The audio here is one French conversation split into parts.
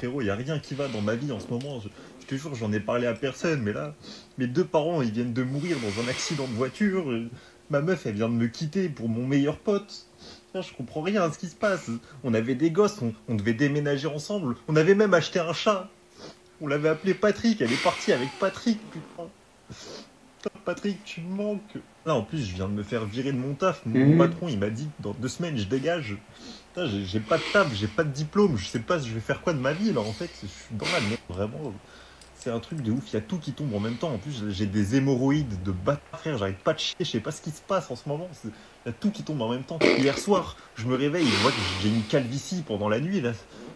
frérot, y a rien qui va dans ma vie en ce moment. Je te jure, j'en ai parlé à personne, mais là, mes deux parents, ils viennent de mourir dans un accident de voiture. Ma meuf, elle vient de me quitter pour mon meilleur pote. Putain, je comprends rien à ce qui se passe. On avait des gosses, on devait déménager ensemble. On avait même acheté un chat. On l'avait appelé Patrick, elle est partie avec Patrick, putain. Putain, Patrick, tu me manques. Là, en plus, je viens de me faire virer de mon taf. Mon patron, il m'a dit que dans 2 semaines, je dégage. Putain, j'ai pas de taf, j'ai pas de diplôme. Je sais pas si je vais faire quoi de ma vie, là, en fait. Je suis dans la merde, vraiment. C'est un truc de ouf, il y a tout qui tombe en même temps. En plus, j'ai des hémorroïdes de bâtard, frère. J'arrive pas de chier, je sais pas ce qui se passe en ce moment. Il y a tout qui tombe en même temps. Hier soir, je me réveille, je vois que j'ai une calvitie pendant la nuit, là.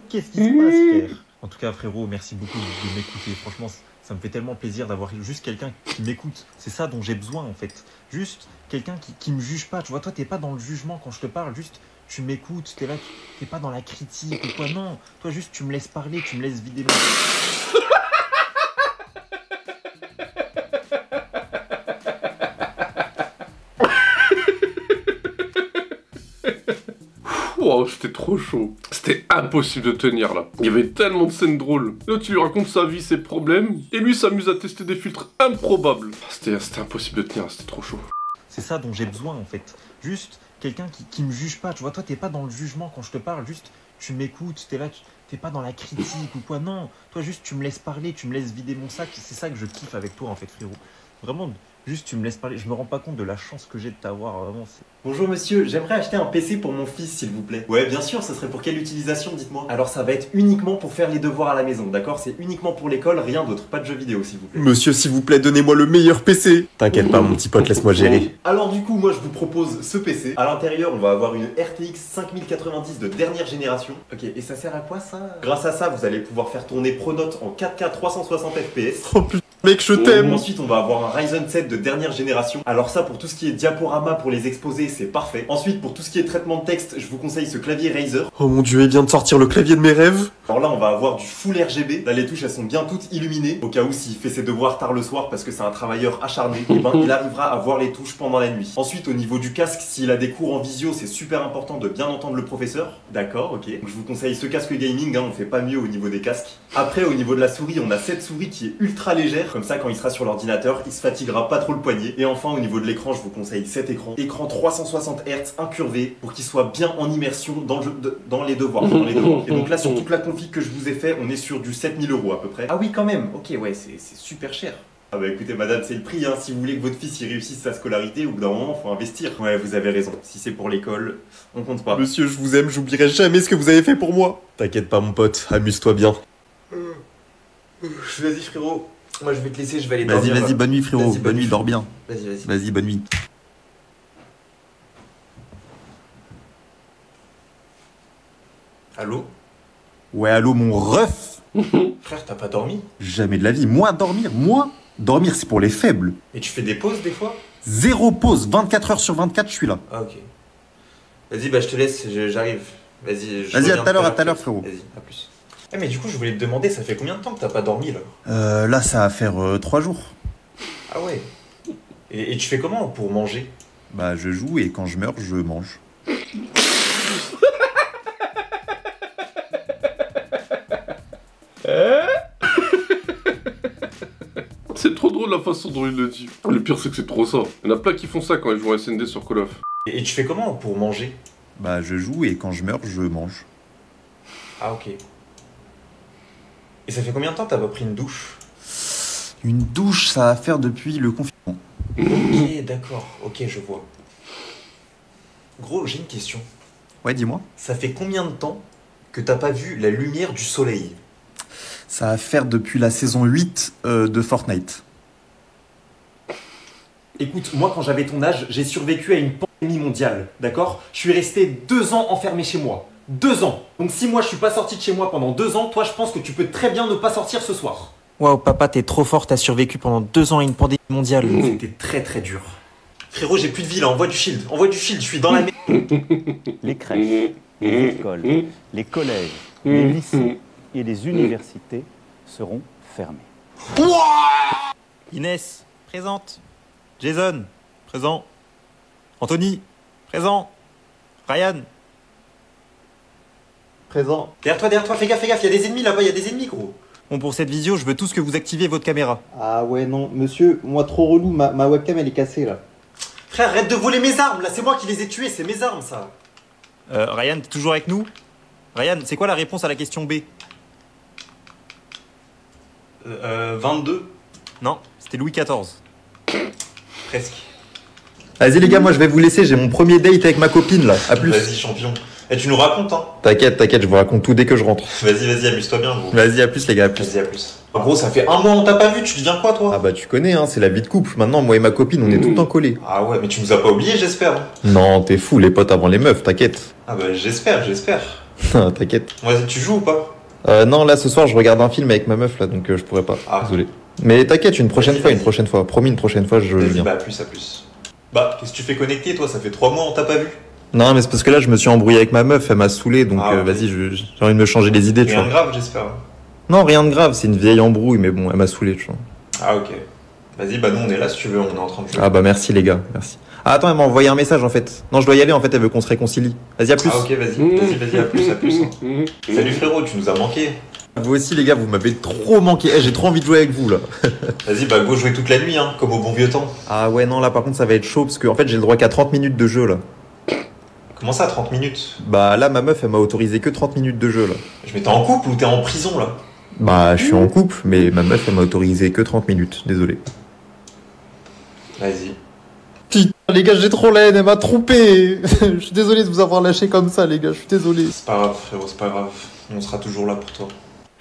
Qu'est-ce qui se passe, frère? En tout cas, frérot, merci beaucoup de m'écouter. Franchement, ça me fait tellement plaisir d'avoir juste quelqu'un qui m'écoute. C'est ça dont j'ai besoin, en fait. Juste quelqu'un qui me juge pas. Tu vois, toi, t'es pas dans le jugement quand je te parle. Juste, tu m'écoutes. T'es là, t'es pas dans la critique ou quoi. Non, toi, juste, tu me laisses parler, tu me laisses vider mon... Wow, c'était trop chaud. C'était impossible de tenir là. Il y avait tellement de scènes drôles. Là, tu lui racontes sa vie, ses problèmes, et lui s'amuse à tester des filtres improbables. C'était impossible de tenir, c'était trop chaud. C'est ça dont j'ai besoin en fait. Juste quelqu'un qui me juge pas. Tu vois, toi, t'es pas dans le jugement quand je te parle. Juste, tu m'écoutes. T'es là, t'es pas dans la critique ou quoi. Non, toi, juste, tu me laisses parler. Tu me laisses vider mon sac. C'est ça que je kiffe avec toi en fait, frérot. Vraiment, juste, tu me laisses parler. Je me rends pas compte de la chance que j'ai de t'avoir. Vraiment, Bonjour monsieur, j'aimerais acheter un PC pour mon fils s'il vous plaît. Ouais bien sûr, ça serait pour quelle utilisation dites-moi. Alors ça va être uniquement pour faire les devoirs à la maison, d'accord? C'est uniquement pour l'école, rien d'autre, pas de jeux vidéo s'il vous plaît. Monsieur, s'il vous plaît, donnez-moi le meilleur PC. T'inquiète pas, mon petit pote, laisse-moi gérer. Alors du coup, moi je vous propose ce PC. À l'intérieur, on va avoir une RTX 5090 de dernière génération. Ok, et ça sert à quoi ça? Grâce à ça, vous allez pouvoir faire tourner Pronote en 4K 360 FPS. Oh putain, mec, je t'aime. Ensuite, on va avoir un Ryzen 7 de dernière génération. Alors ça, pour tout ce qui est diaporama pour les exposés, c'est parfait. Ensuite, pour tout ce qui est traitement de texte, je vous conseille ce clavier Razer. Oh mon dieu, il vient de sortir le clavier de mes rêves. Alors là, on va avoir du full RGB. Là, les touches, elles sont bien toutes illuminées. Au cas où, s'il fait ses devoirs tard le soir parce que c'est un travailleur acharné, et ben, il arrivera à voir les touches pendant la nuit. Ensuite, au niveau du casque, s'il a des cours en visio, c'est super important de bien entendre le professeur. D'accord, ok. Donc, je vous conseille ce casque gaming, hein, on fait pas mieux au niveau des casques. Après, au niveau de la souris, on a cette souris qui est ultra légère. Comme ça, quand il sera sur l'ordinateur, il se fatiguera pas trop le poignet. Et enfin, au niveau de l'écran, je vous conseille cet écran. Écran 360 Hz incurvé pour qu'il soit bien en immersion dans, dans les devoirs. Et donc là, sur toute la config que je vous ai fait, on est sur du 7000 € à peu près. Ah oui, quand même. Ok, ouais, c'est super cher. Ah bah écoutez madame, c'est le prix, hein. Si vous voulez que votre fils y réussisse sa scolarité, au bout d'un moment, faut investir. Ouais, vous avez raison. Si c'est pour l'école, on compte pas. Monsieur, je vous aime, j'oublierai jamais ce que vous avez fait pour moi. T'inquiète pas, mon pote, amuse-toi bien. Vas-y frérot. Moi je vais te laisser, je vais aller dormir. Vas-y, bonne nuit frérot. Vas-y, Bonne nuit, dors bien. Vas-y. Vas-y, bonne nuit. Allô? Ouais, allô, mon ref. Frère, t'as pas dormi? Jamais de la vie. Moi, dormir, c'est pour les faibles. Et tu fais des pauses des fois? Zéro pause, 24 heures sur 24, je suis là. Ah ok. Vas-y, bah je te laisse, j'arrive. Vas-y, Vas-y, à tout à l'heure, frérot. Vas-y, à plus. Eh mais du coup, je voulais te demander, ça fait combien de temps que t'as pas dormi là? Là, ça va faire 3 jours. Ah ouais. Et tu fais comment pour manger? Bah, je joue et quand je meurs, je mange. C'est trop drôle la façon dont il le dit. Le pire, c'est que c'est trop ça. Il y en a plein qui font ça quand ils jouent à SND sur Call of. Et tu fais comment pour manger? Bah, je joue et quand je meurs, je mange. Ah ok. Et ça fait combien de temps que t'as pas pris une douche? Une douche, ça va faire depuis le confinement. Ok, d'accord. Ok, je vois. Gros, j'ai une question. Ouais, dis-moi. Ça fait combien de temps que t'as pas vu la lumière du soleil? Ça va faire depuis la saison 8 de Fortnite. Écoute, moi quand j'avais ton âge, j'ai survécu à une pandémie mondiale, d'accord? Je suis resté 2 ans enfermé chez moi. 2 ans. Donc si moi je suis pas sorti de chez moi pendant 2 ans, toi je pense que tu peux très bien ne pas sortir ce soir. Waouh, papa, t'es trop fort, t'as survécu pendant 2 ans à une pandémie mondiale. C'était très très dur. Frérot, j'ai plus de vie là, envoie du shield, je suis dans la merde. Les crèches, les écoles, les collèges, les lycées et les universités seront fermés. Inès, présente. Jason, présent. Anthony, présent. Ryan. Présent. Derrière toi, fais gaffe, il y a des ennemis là-bas, il y a des ennemis, gros. Bon, pour cette visio, je veux tous que vous activez votre caméra. Ah ouais, non, monsieur, moi trop relou, ma webcam elle est cassée là. Frère, arrête de voler mes armes, là, c'est moi qui les ai tués, c'est mes armes, ça. Ryan, t'es toujours avec nous? Ryan, c'est quoi la réponse à la question B? 22. Non, c'était Louis XIV. Presque. Vas-y les gars, moi je vais vous laisser, j'ai mon premier date avec ma copine là. À plus. Vas-y, champion. Et tu nous racontes, hein. T'inquiète, je vous raconte tout dès que je rentre. Vas-y, amuse-toi bien, gros. Vas-y, à plus les gars, à plus. Vas-y, à plus. En gros, ça fait un mois on t'a pas vu, tu deviens quoi, toi? Ah bah tu connais, hein, c'est la vie de couple. Maintenant, moi et ma copine, on est tout le temps collés. Ah ouais, mais tu nous as pas oubliés, j'espère. Non, t'es fou, les potes avant les meufs, t'inquiète. Ah bah, j'espère. T'inquiète. Vas-y, tu joues ou pas? Non, là ce soir, je regarde un film avec ma meuf là, donc je pourrais pas. Ah. Désolé. Mais t'inquiète, une prochaine Vas-y. fois. Promis, une prochaine fois, je Vas-y, viens. bah, à plus. Bah, qu'est-ce que tu fais connecter, toi? Ça fait 3 mois on t'a pas vu. Non, mais c'est parce que là, je me suis embrouillé avec ma meuf, elle m'a saoulé, donc Ah, ok. vas-y, j'ai envie de me changer les idées, tu Rien de vois. grave, j'espère. Non, rien de grave, c'est une vieille embrouille, mais bon, elle m'a saoulé, tu vois. Ah, ok. Vas-y, bah, nous, on est là si tu veux, on est en train de jouer. Ah bah merci les gars, merci. Ah attends, elle m'a envoyé un message en fait. Non, je dois y aller en fait, elle veut qu'on se réconcilie. Vas-y, à plus. Ah, ok, vas-y, à plus. Hein. Salut frérot, tu nous as manqué. Vous aussi les gars, vous m'avez trop manqué. J'ai trop envie de jouer avec vous là. Vas-y, bah, go jouer toute la nuit, hein, comme au bon vieux temps. Ah ouais, non, là par contre, ça va être chaud parce que en fait, j'ai le droit qu'à 30 minutes de jeu là. Comment ça, 30 minutes? Bah là, ma meuf, elle m'a autorisé que 30 minutes de jeu là. Je m'étais en couple ou t'es en prison, là? Bah, je suis en couple, mais ma meuf, elle m'a autorisé que 30 minutes, désolé. Vas-y. Putain, les gars, j'ai trop la haine, elle m'a trompé. Je suis désolé de vous avoir lâché comme ça, les gars, je suis désolé. C'est pas grave, frérot, c'est pas grave. On sera toujours là pour toi.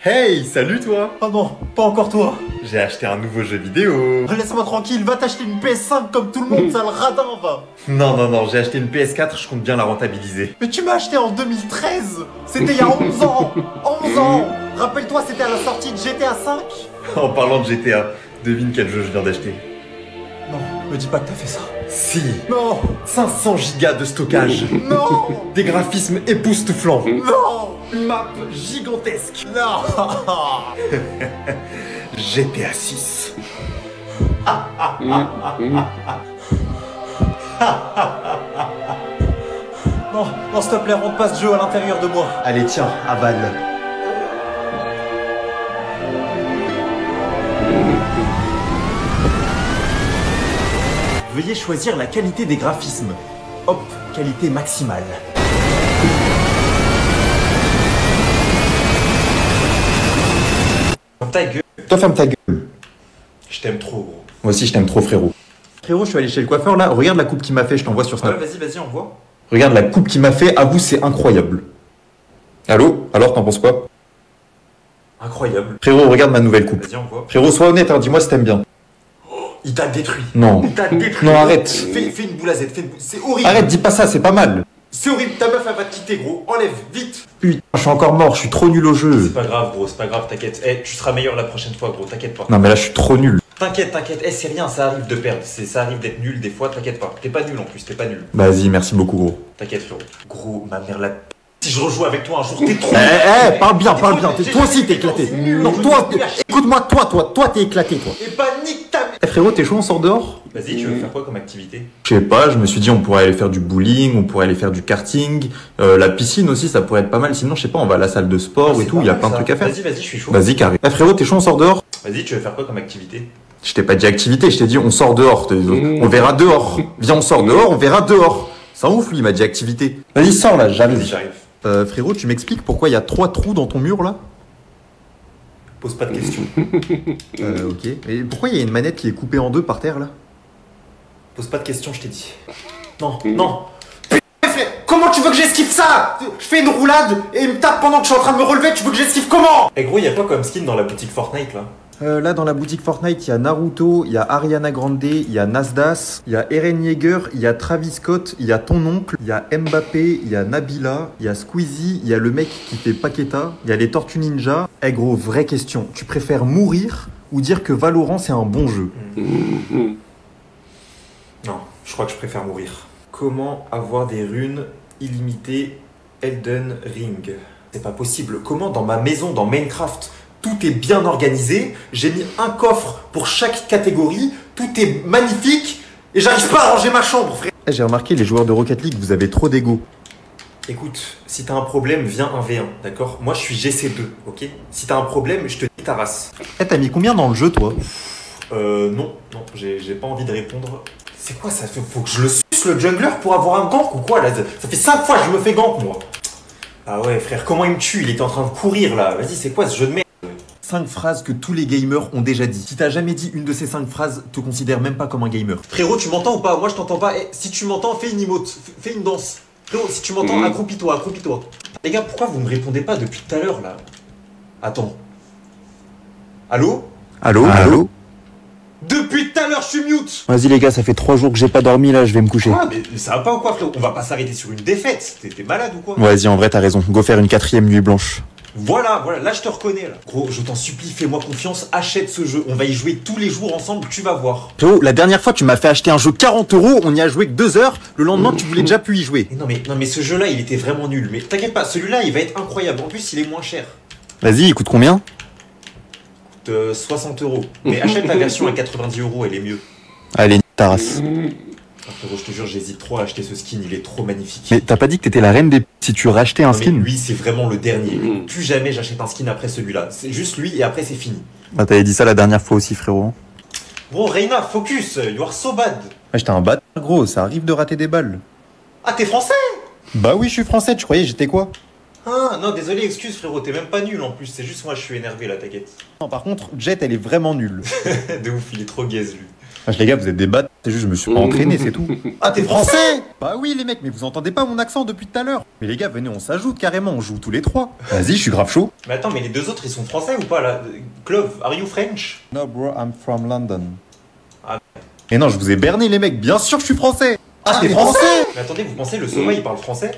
Hey, salut toi. Oh non, pas encore toi. J'ai acheté un nouveau jeu vidéo. Laisse-moi tranquille, va t'acheter une PS5 comme tout le monde, sale radin, va. Non, j'ai acheté une PS4, je compte bien la rentabiliser. Mais tu m'as acheté en 2013. C'était il y a 11 ans. 11 ans. Rappelle-toi, c'était à la sortie de GTA 5. En parlant de GTA, devine quel jeu je viens d'acheter. Non, me dis pas que t'as fait ça. Si, Non, 500 gigas de stockage, non, des graphismes époustouflants, non, une map gigantesque, non. GTA 6. Non, s'il te plaît, rentre pas ce jeu à l'intérieur de moi. Allez tiens, avale. Veuillez choisir la qualité des graphismes. Hop, qualité maximale. Ferme ta gueule. Toi ferme ta gueule. Je t'aime trop, gros. Moi aussi je t'aime trop frérot. Frérot, je suis allé chez le coiffeur là, regarde la coupe qu'il m'a fait, je t'envoie sur Snap. Vas-y, on voit. Regarde la coupe qu'il m'a fait, avoue c'est incroyable. Allô? Alors t'en penses quoi? Incroyable. Frérot, regarde ma nouvelle coupe. Vas-y, on voit. Frérot, sois honnête, hein, dis-moi si t'aimes bien. Il t'a détruit. Non. Il t'a détruit. Non, arrête. Fais une boulazette, c'est horrible. Arrête, dis pas ça, c'est pas mal. C'est horrible, ta meuf, elle va te quitter, gros. Enlève, vite. Putain, je suis encore mort, je suis trop nul au jeu. C'est pas grave, gros, c'est pas grave, t'inquiète. Eh, tu seras meilleur la prochaine fois, gros, t'inquiète pas. Non mais là je suis trop nul. T'inquiète. Eh, c'est rien, ça arrive de perdre. Ça arrive d'être nul des fois, t'inquiète pas. T'es pas nul en plus, t'es pas nul. Vas-y, merci beaucoup gros. T'inquiète, frérot. Gros, ma mère la. Si je rejoue avec toi un jour, t'es trop. Parle bien. Toi aussi t'es éclaté. Non, toi, écoute-moi, toi t'es éclaté toi. Et pas nique ta mère. Eh frérot, t'es chaud, on sort dehors? Vas-y, tu veux faire quoi comme activité? Je sais pas, je me suis dit on pourrait aller faire du bowling, on pourrait aller faire du karting, la piscine aussi ça pourrait être pas mal, sinon je sais pas, on va à la salle de sport et tout, il y a plein de trucs à faire. Vas-y, je suis chaud. Vas-y carré. Eh frérot, t'es chaud, on sort dehors? Vas-y, tu veux faire quoi comme activité? Je t'ai pas dit activité, je t'ai dit on sort dehors. On verra dehors. Viens, on sort dehors, on verra dehors. Ça ouf lui, il m'a dit activité. Vas-y, sors là, j'arrive. Vas-y, j'arrive. Frérot, tu m'expliques pourquoi il y a 3 trous dans ton mur là? Pose pas de questions. Ok. Et pourquoi il y a une manette qui est coupée en deux par terre là? Pose pas de questions, je t'ai dit. Non. Comment tu veux que j'esquive ça? Je fais une roulade et il me tape pendant que je suis en train de me relever, tu veux que j'esquive comment? Eh gros, y'a quoi comme skin dans la boutique Fortnite là? Là dans la boutique Fortnite, il y a Naruto, il y a Ariana Grande, il y a Nasdas, il y a Eren Yeager, il y a Travis Scott, il y a ton oncle, il y a Mbappé, il y a Nabila, il y a Squeezie, il y a le mec qui fait Paqueta, il y a les Tortues Ninja. Eh gros, vraie question, tu préfères mourir ou dire que Valorant c'est un bon jeu? Non, je crois que je préfère mourir. Comment avoir des runes illimitées Elden Ring? C'est pas possible. Comment dans ma maison, dans Minecraft, tout est bien organisé, j'ai mis un coffre pour chaque catégorie, tout est magnifique, et j'arrive pas à ranger ma chambre, frère. J'ai remarqué les joueurs de Rocket League, vous avez trop d'ego. Écoute, si t'as un problème, viens 1v1, d'accord? Moi je suis GC2, ok? Si t'as un problème, je te dis ta race. Eh, t'as mis combien dans le jeu, toi? Non, j'ai pas envie de répondre. C'est quoi ça? Faut que je le suce le jungler pour avoir un gank ou quoi là? Ça fait 5 fois que je me fais gank moi. Ah ouais frère, comment il me tue? Il était en train de courir là. Vas-y, c'est quoi ce jeu de merde? 5 phrases que tous les gamers ont déjà dit. Si t'as jamais dit une de ces 5 phrases, te considère même pas comme un gamer. Frérot, tu m'entends ou pas? Moi je t'entends pas. Eh, si tu m'entends, fais une emote, fais une danse. Frérot, si tu m'entends, accroupis-toi, accroupis-toi. Les gars, pourquoi vous me répondez pas depuis tout à l'heure là? Attends. Allô? Allô? Depuis tout à l'heure, je suis mute. Vas-y les gars, ça fait 3 jours que j'ai pas dormi là, je vais me coucher. Ah, mais ça va pas ou quoi, frérot? On va pas s'arrêter sur une défaite. T'es malade ou quoi? Vas-y, en vrai, t'as raison. Go faire une 4ème nuit blanche. Voilà, là je te reconnais là. Gros, je t'en supplie, fais-moi confiance, achète ce jeu. On va y jouer tous les jours ensemble, tu vas voir. Frérot, la dernière fois, tu m'as fait acheter un jeu 40 €, on y a joué que 2 heures. Le lendemain, tu voulais déjà plus y jouer. Non mais ce jeu-là, il était vraiment nul. Mais t'inquiète pas, celui-là, il va être incroyable. En plus, il est moins cher. Vas-y, il coûte combien? 60 €. Mais achète la version à 90 €, elle est mieux. Allez, ta race. Ah, frérot, je te jure, j'hésite trop à acheter ce skin, il est trop magnifique. Mais t'as pas dit que t'étais la reine des... si tu rachetais un Non, mais skin? lui, c'est vraiment le dernier. Plus jamais j'achète un skin après celui-là. C'est juste lui et après c'est fini. Bah t'avais dit ça la dernière fois aussi, frérot. Bro, Reina, focus, you are so bad. Ouais, j'étais un bâtard, gros, ça arrive de rater des balles. Ah, t'es français? Bah oui, je suis français, tu croyais j'étais quoi? Ah, non, désolé, excuse frérot, t'es même pas nul en plus. C'est juste moi, je suis énervé là, t'inquiète. Non, par contre, Jet, elle est vraiment nulle. De ouf, il est trop gaze lui. Les gars, vous êtes des bâtards, c'est juste, je me suis pas entraîné, c'est tout. Ah, t'es français? Bah oui, les mecs, mais vous entendez pas mon accent depuis tout à l'heure. Mais les gars, venez, on s'ajoute carrément, on joue tous les 3. Vas-y, je suis grave chaud. Mais attends, mais les deux autres, ils sont français ou pas là? Clove, are you French? No, bro, I'm from London. Ah. Et non, je vous ai berné, les mecs, bien sûr que je suis français. Ah, t'es français? Mais attendez, vous pensez le Sova, il parle français?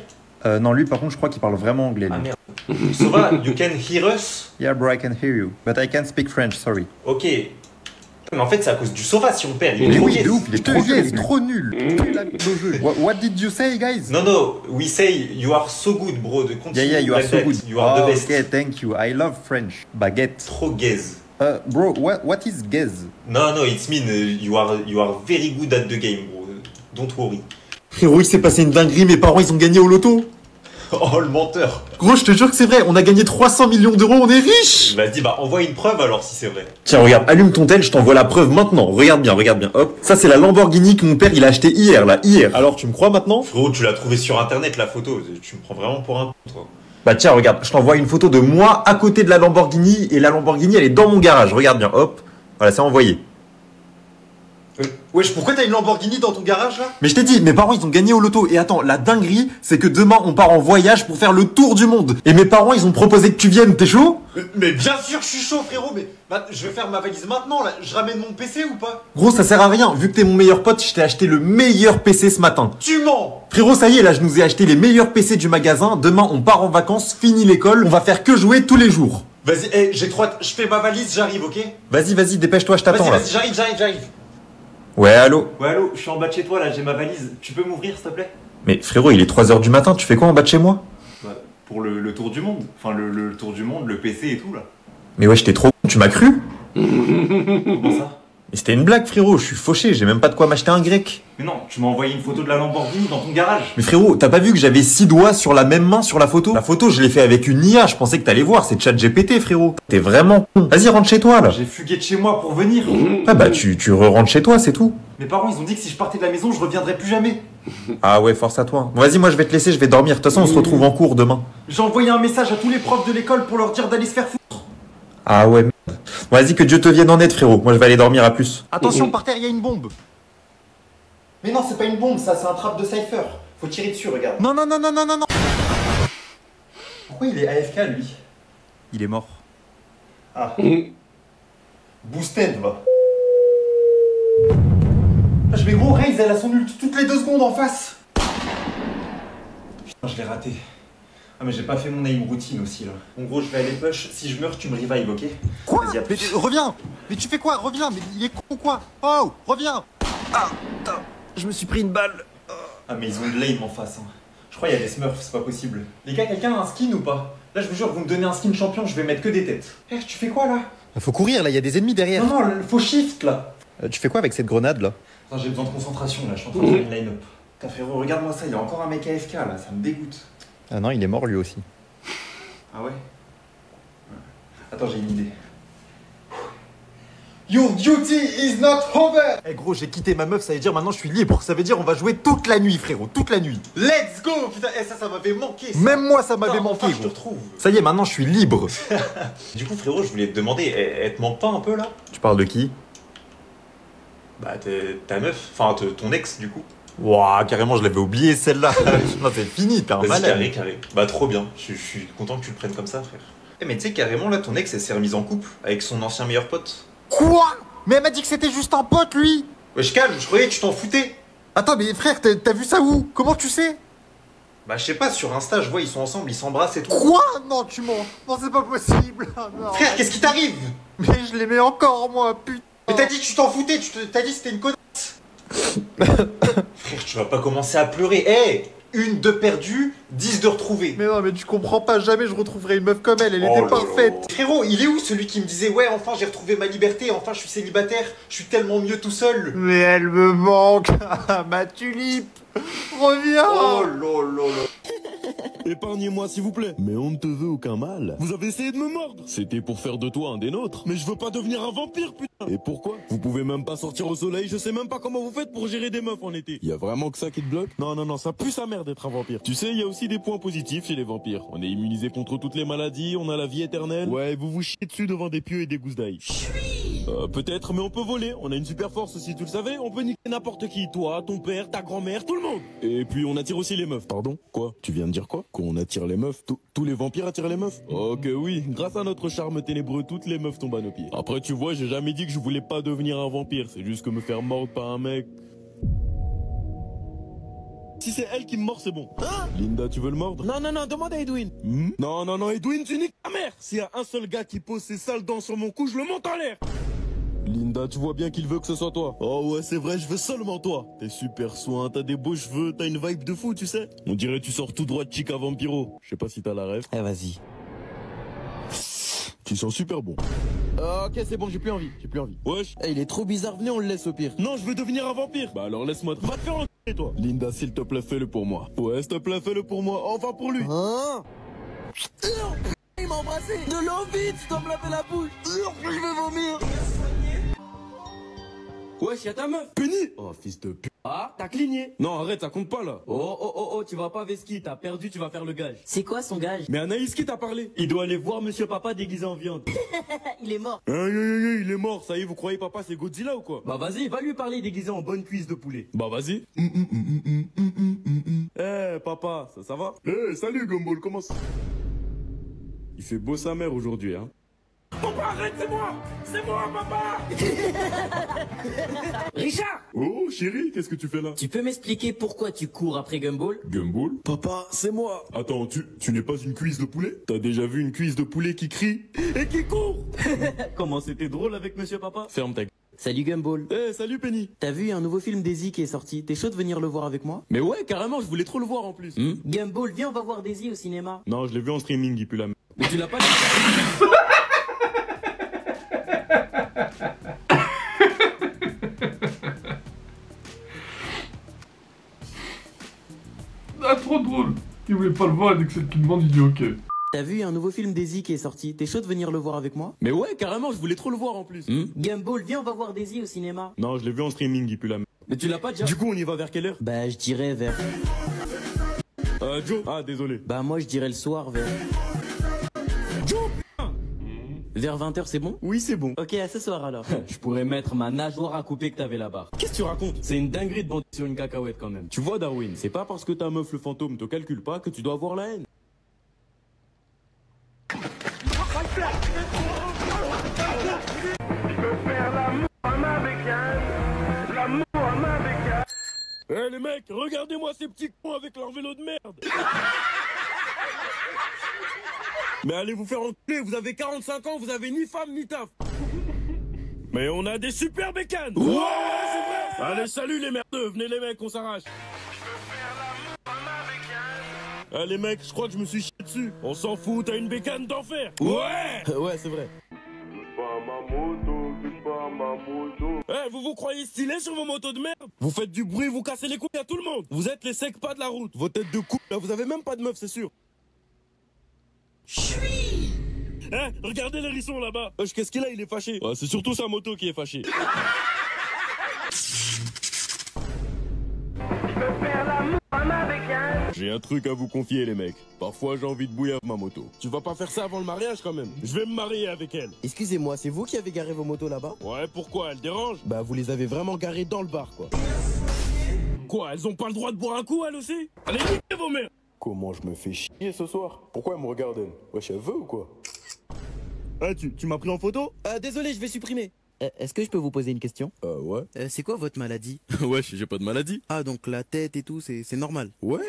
Non, lui, par contre, je crois qu'il parle vraiment anglais. Lui. Ah merde. Sova, you can hear us? Yeah, bro, I can hear you. But I can't speak French, sorry. Ok. Mais en fait, c'est à cause du Sova si on perd. Il est Mais trop oui, gaze. de ouf, il est trop gaze, il est trop nul. Il a mis le jeu. What did you say, guys? No, we say you are so good, bro. De continue. Yeah, you are like so that. good. You are the best. Okay, thank you. I love French. Baguette. Trop gaze. Bro, what is gaze? No, it's mean you are very good at the game, bro. Don't worry. Frérot, il s'est passé une dinguerie, mes parents, ils ont gagné au loto. Oh, le menteur. Gros, je te jure que c'est vrai, on a gagné 300 millions d'euros, on est riches. Vas-y, bah envoie une preuve alors si c'est vrai. Tiens, regarde, allume ton tel, je t'envoie la preuve maintenant. Regarde bien, hop. Ça, c'est la Lamborghini que mon père, il a acheté hier. Alors, tu me crois maintenant? Frérot, tu l'as trouvé sur internet la photo. Tu me prends vraiment pour un con, toi. Bah tiens, regarde, je t'envoie une photo de moi à côté de la Lamborghini, et la Lamborghini, elle est dans mon garage. Regarde bien, hop. Voilà, c'est envoyé. Wesh, pourquoi t'as une Lamborghini dans ton garage là? Mais je t'ai dit, mes parents ils ont gagné au loto. Et attends, la dinguerie, c'est que demain on part en voyage pour faire le tour du monde. Et mes parents ils ont proposé que tu viennes, t'es chaud? Mais bien sûr que je suis chaud, frérot. Mais je vais faire ma valise maintenant là. Je ramène mon PC ou pas? Gros, ça sert à rien, vu que t'es mon meilleur pote, je t'ai acheté le meilleur PC ce matin. Tu mens! Frérot, ça y est, là je nous ai acheté les meilleurs PC du magasin. Demain on part en vacances, fini l'école, on va faire que jouer tous les jours. Vas-y, j'ai trop hâte. Je fais ma valise, j'arrive, ok? Vas-y, dépêche-toi, je t'attends là. Vas-y, j'arrive. Ouais, allô? Ouais, allô, je suis en bas de chez toi là, j'ai ma valise. Tu peux m'ouvrir s'il te plaît? Mais frérot, il est 3h du matin, tu fais quoi en bas de chez moi? Bah, pour le tour du monde. Enfin, le tour du monde, le PC et tout là. Mais ouais, j'étais trop con, tu m'as cru? Comment ça? Mais c'était une blague, frérot, je suis fauché, j'ai même pas de quoi m'acheter un grec. Mais non, tu m'as envoyé une photo de la Lamborghini dans ton garage. Mais frérot, t'as pas vu que j'avais 6 doigts sur la même main sur la photo? La photo, je l'ai fait avec une IA, je pensais que t'allais voir, c'est ChatGPT, frérot. T'es vraiment con. Vas-y, rentre chez toi, là. J'ai fugué de chez moi pour venir. Ah bah, tu re-rentres chez toi, c'est tout. Mes parents, ils ont dit que si je partais de la maison, je reviendrais plus jamais. Ah ouais, force à toi. Bon, vas-y, moi je vais te laisser, je vais dormir. De toute façon, on se retrouve en cours demain. J'ai envoyé un message à tous les profs de l'école pour leur dire d'aller se faire foutre. Ah ouais, merde. Bon, vas-y, que Dieu te vienne en aide, frérot. Moi je vais aller dormir, à plus. Attention, par terre, il y a une bombe. Mais non, c'est pas une bombe, ça, c'est un trap de Cypher. Faut tirer dessus, regarde. Non. Pourquoi il est AFK lui? Il est mort. Ah. Boosted, va. Je vais gros, Raze, elle a son ult toutes les 2 secondes en face. Putain, je l'ai raté. Ah, mais j'ai pas fait mon aim routine aussi là. En gros, je vais aller push. Si je meurs, tu me revives, ok? Quoi? Vas-y, à Mais plus. reviens. Mais tu fais quoi? Reviens, mais il est con ou quoi? Oh, reviens. Ah, putain, je me suis pris une balle. Ah, mais ils ont de l'aim en face. Hein. Je crois qu'il y a des smurfs, c'est pas possible. Les gars, quelqu'un a un skin ou pas? Là, je vous jure, vous me donnez un skin champion, je vais mettre que des têtes. Eh, tu fais quoi là? Faut courir, là, il y a des ennemis derrière. Non, faut shift là. Tu fais quoi avec cette grenade, là? Attends, j'ai besoin de concentration là, je suis en train de faire une line-up. Putain, frérot, regarde-moi ça, il y a encore un mec AFK là, ça me dégoûte. Ah non, il est mort lui aussi. Ah ouais? Attends, j'ai une idée. Your duty is not over! Eh gros, j'ai quitté ma meuf, ça veut dire maintenant je suis libre. Ça veut dire on va jouer toute la nuit, frérot, toute la nuit. Let's go! Putain, ça m'avait manqué ça. Même moi, ça m'avait Putain, manqué, enfin, je te gros. retrouve. Ça y est, maintenant je suis libre. Du coup, frérot, je voulais te demander, elle te manque pas un peu là? Tu parles de qui? Bah, ta meuf, enfin ton ex du coup. Ouah, carrément, je l'avais oublié celle-là. Non, c'est fini, t'es un Vas-y, malade. carré. Bah, trop bien. Je suis content que tu le prennes comme ça, frère. Eh, mais tu sais, carrément, là, ton ex, elle s'est remise en couple avec son ancien meilleur pote. Quoi? Mais elle m'a dit que c'était juste un pote, lui. Wesh, calme, je croyais que tu t'en foutais. Attends, mais frère, t'as vu ça où? Comment tu sais? Bah, je sais pas, sur Insta, je vois, ils sont ensemble, ils s'embrassent et tout. Quoi? Non, tu mens. Non, c'est pas possible. Non. Frère, qu'est-ce qui t'arrive? Mais je l'aimais encore, moi, putain. Mais t'as dit que tu t'en foutais, t'as dit que c'était une connasse. Frère, tu vas pas commencer à pleurer. Eh, une de perdue, 10 de retrouvée. Mais non, mais tu comprends pas, jamais je retrouverai une meuf comme elle Oh était là parfaite. là. Frérot, il est où celui qui me disait ouais, enfin j'ai retrouvé ma liberté, enfin je suis célibataire, je suis tellement mieux tout seul. Mais elle me manque. Ma tulipe. Reviens. Oh là là là. Épargnez-moi s'il vous plaît. Mais on ne te veut aucun mal. Vous avez essayé de me mordre. C'était pour faire de toi un des nôtres. Mais je veux pas devenir un vampire, putain. Et pourquoi? Vous pouvez même pas sortir au soleil. Je sais même pas comment vous faites pour gérer des meufs en été. Y a vraiment que ça qui te bloque? Non, non, non, ça pue sa mère d'être un vampire. Tu sais, il y a aussi des points positifs chez les vampires. On est immunisé contre toutes les maladies, on a la vie éternelle. Ouais, vous vous chiez dessus devant des pieux et des gousses d'ail. Peut-être, mais on peut voler. On a une super force aussi, tu le savais? On peut niquer n'importe qui. Toi, ton père, ta grand-mère, tout le monde. Et puis on attire aussi les meufs. Pardon? Quoi? Tu viens de dire quoi? Qu'on attire les meufs? Tous les vampires attirent les meufs? Ok, oui. Grâce à notre charme ténébreux, toutes les meufs tombent à nos pieds. Après, tu vois, j'ai jamais dit que je voulais pas devenir un vampire. C'est juste que me faire mordre par un mec... Si c'est elle qui me mord, c'est bon. Hein? Linda, tu veux le mordre? Non, non, non, demande à Edwin. Non, non, non, Edwin, tu niques ta mère. S'il y a un seul gars qui pose ses sales dents sur mon cou, je le monte en l'air. Linda, tu vois bien qu'il veut que ce soit toi. Oh ouais, c'est vrai, je veux seulement toi. T'es super soin, t'as des beaux cheveux, t'as une vibe de fou, tu sais. On dirait tu sors tout droit de Chica Vampiro. Je sais pas si t'as la rêve. Eh, vas-y. Tu sens super bon. Ok, c'est bon, j'ai plus envie. Wesh. Eh, il est trop bizarre, venez, on le laisse au pire. Non, je veux devenir un vampire. Bah alors laisse-moi. Va te faire enculer, toi. Linda, s'il te plaît, fais-le pour moi. Ouais, s'il te plaît, fais-le pour moi. Enfin pour lui. Hein? Il m'a embrassé. De l'eau vite, je dois me laver la bouche. Je vais vomir. Wesh, y'a ta meuf. Penny. Oh, fils de p... Ah, t'as cligné. Non, arrête, ça compte pas là. Oh, tu vas pas Veski, t'as perdu, tu vas faire le gage. C'est quoi son gage? Mais Anaïs, qui t'a parlé? Il doit aller voir monsieur papa déguisé en viande. Il est mort. Aïe, aïe, aïe, il est mort. Ça y est, vous croyez papa c'est Godzilla ou quoi? Bah vas-y, va lui parler déguisé en bonne cuisse de poulet. Bah vas-y. Eh, papa, ça va? Eh, salut Gumball, comment ça? Il fait beau sa mère aujourd'hui, hein. Papa, arrête, c'est moi! C'est moi, papa! Richard! Oh, chérie, qu'est-ce que tu fais là? Tu peux m'expliquer pourquoi tu cours après Gumball? Gumball? Papa, c'est moi! Attends, tu n'es pas une cuisse de poulet? T'as déjà vu une cuisse de poulet qui crie et qui court? Comment c'était drôle avec monsieur papa? Ferme ta gueule. Salut Gumball. Eh, salut Penny! T'as vu un nouveau film Daisy qui est sorti? T'es chaud de venir le voir avec moi? Mais ouais, carrément, je voulais trop le voir en plus. Gumball, viens, on va voir Daisy au cinéma. Non, je l'ai vu en streaming, il pue la merde. Mais tu l'as pas dit. Ah, trop drôle. Il voulait pas le voir avec celle qui demande, il dit ok. T'as vu un nouveau film Daisy qui est sorti? T'es chaud de venir le voir avec moi? Mais ouais, carrément, je voulais trop le voir en plus. Gumball, viens, on va voir Daisy au cinéma. Non, je l'ai vu en streaming, il pue la merde. Mais tu l'as pas déjà. Du coup, on y va vers quelle heure? Bah, je dirais vers... Joe. Ah, désolé. Bah, moi, je dirais le soir vers... Joe, Vers 20h, c'est bon? oui, c'est bon. Ok, à ce soir alors. Je pourrais mettre ma nageoire à couper que t'avais là-bas. Qu'est-ce que tu racontes? C'est une dinguerie de bander sur une cacahuète quand même. Tu vois, Darwin, c'est pas parce que ta meuf le fantôme te calcule pas que tu dois avoir la haine. Eh les mecs, regardez-moi ces petits cons avec leur vélo de merde. Mais allez vous faire enculer, vous avez 45 ans, vous avez ni femme ni taf. Mais on a des super bécanes. Ouais, c'est vrai. Allez, salut les merdeux, venez les mecs, on s'arrache. Ah les mecs, je crois que je me suis chié dessus. On s'en fout, t'as une bécane d'enfer. Ouais. Ouais, c'est vrai. Eh, vous vous croyez stylé sur vos motos de merde? Vous faites du bruit, vous cassez les couilles à tout le monde. Vous êtes les secs pas de la route. Vos têtes de couple, là, vous avez même pas de meuf, c'est sûr. Chui. Eh, regardez l'hérisson là-bas. Qu'est-ce qu'il a? Il est fâché. C'est surtout sa moto qui est fâchée. J'ai un truc à vous confier, les mecs. Parfois, j'ai envie de bouillir ma moto. Tu vas pas faire ça avant le mariage, quand même. Je vais me marier avec elle. Excusez-moi, c'est vous qui avez garé vos motos là-bas? Ouais, pourquoi? Elle dérange? Bah, vous les avez vraiment garées dans le bar, quoi. Quoi? Elles ont pas le droit de boire un coup, elles aussi? Allez, niquez vos mères! Comment je me fais chier ce soir? Pourquoi elle me regarde, elle? Wesh, elle veut ou quoi? Ah, tu m'as pris en photo? Désolé, je vais supprimer. Est-ce que je peux vous poser une question? Ouais. C'est quoi votre maladie? Wesh, j'ai pas de maladie. Ah, donc la tête et tout, c'est normal. Ouais.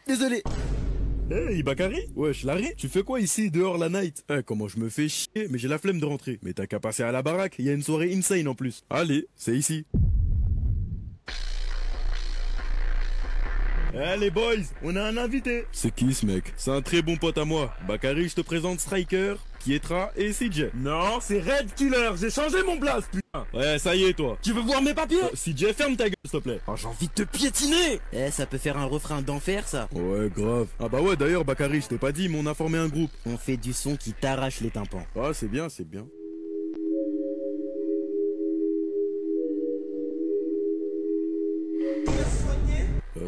Désolé. Hey, Bakary? Wesh, Larry? Tu fais quoi ici, dehors la night? Comment je me fais chier, mais j'ai la flemme de rentrer. Mais t'as qu'à passer à la baraque, il y a une soirée insane en plus. Allez, c'est ici. Eh les boys, on a un invité. C'est qui ce mec? C'est un très bon pote à moi. Bakary, je te présente Striker, Kietra et CJ. Non, c'est Red Killer, j'ai changé mon blaze, putain. Ouais, ça y est toi. Tu veux voir mes papiers? CJ, ferme ta gueule, s'il te plaît. Oh, j'ai envie de te piétiner. Ça peut faire un refrain d'enfer, ça. Ouais, grave. Ah bah ouais, d'ailleurs, Bakary, je t'ai pas dit, mais on a formé un groupe. On fait du son qui t'arrache les tympans. Ah, c'est bien, c'est bien.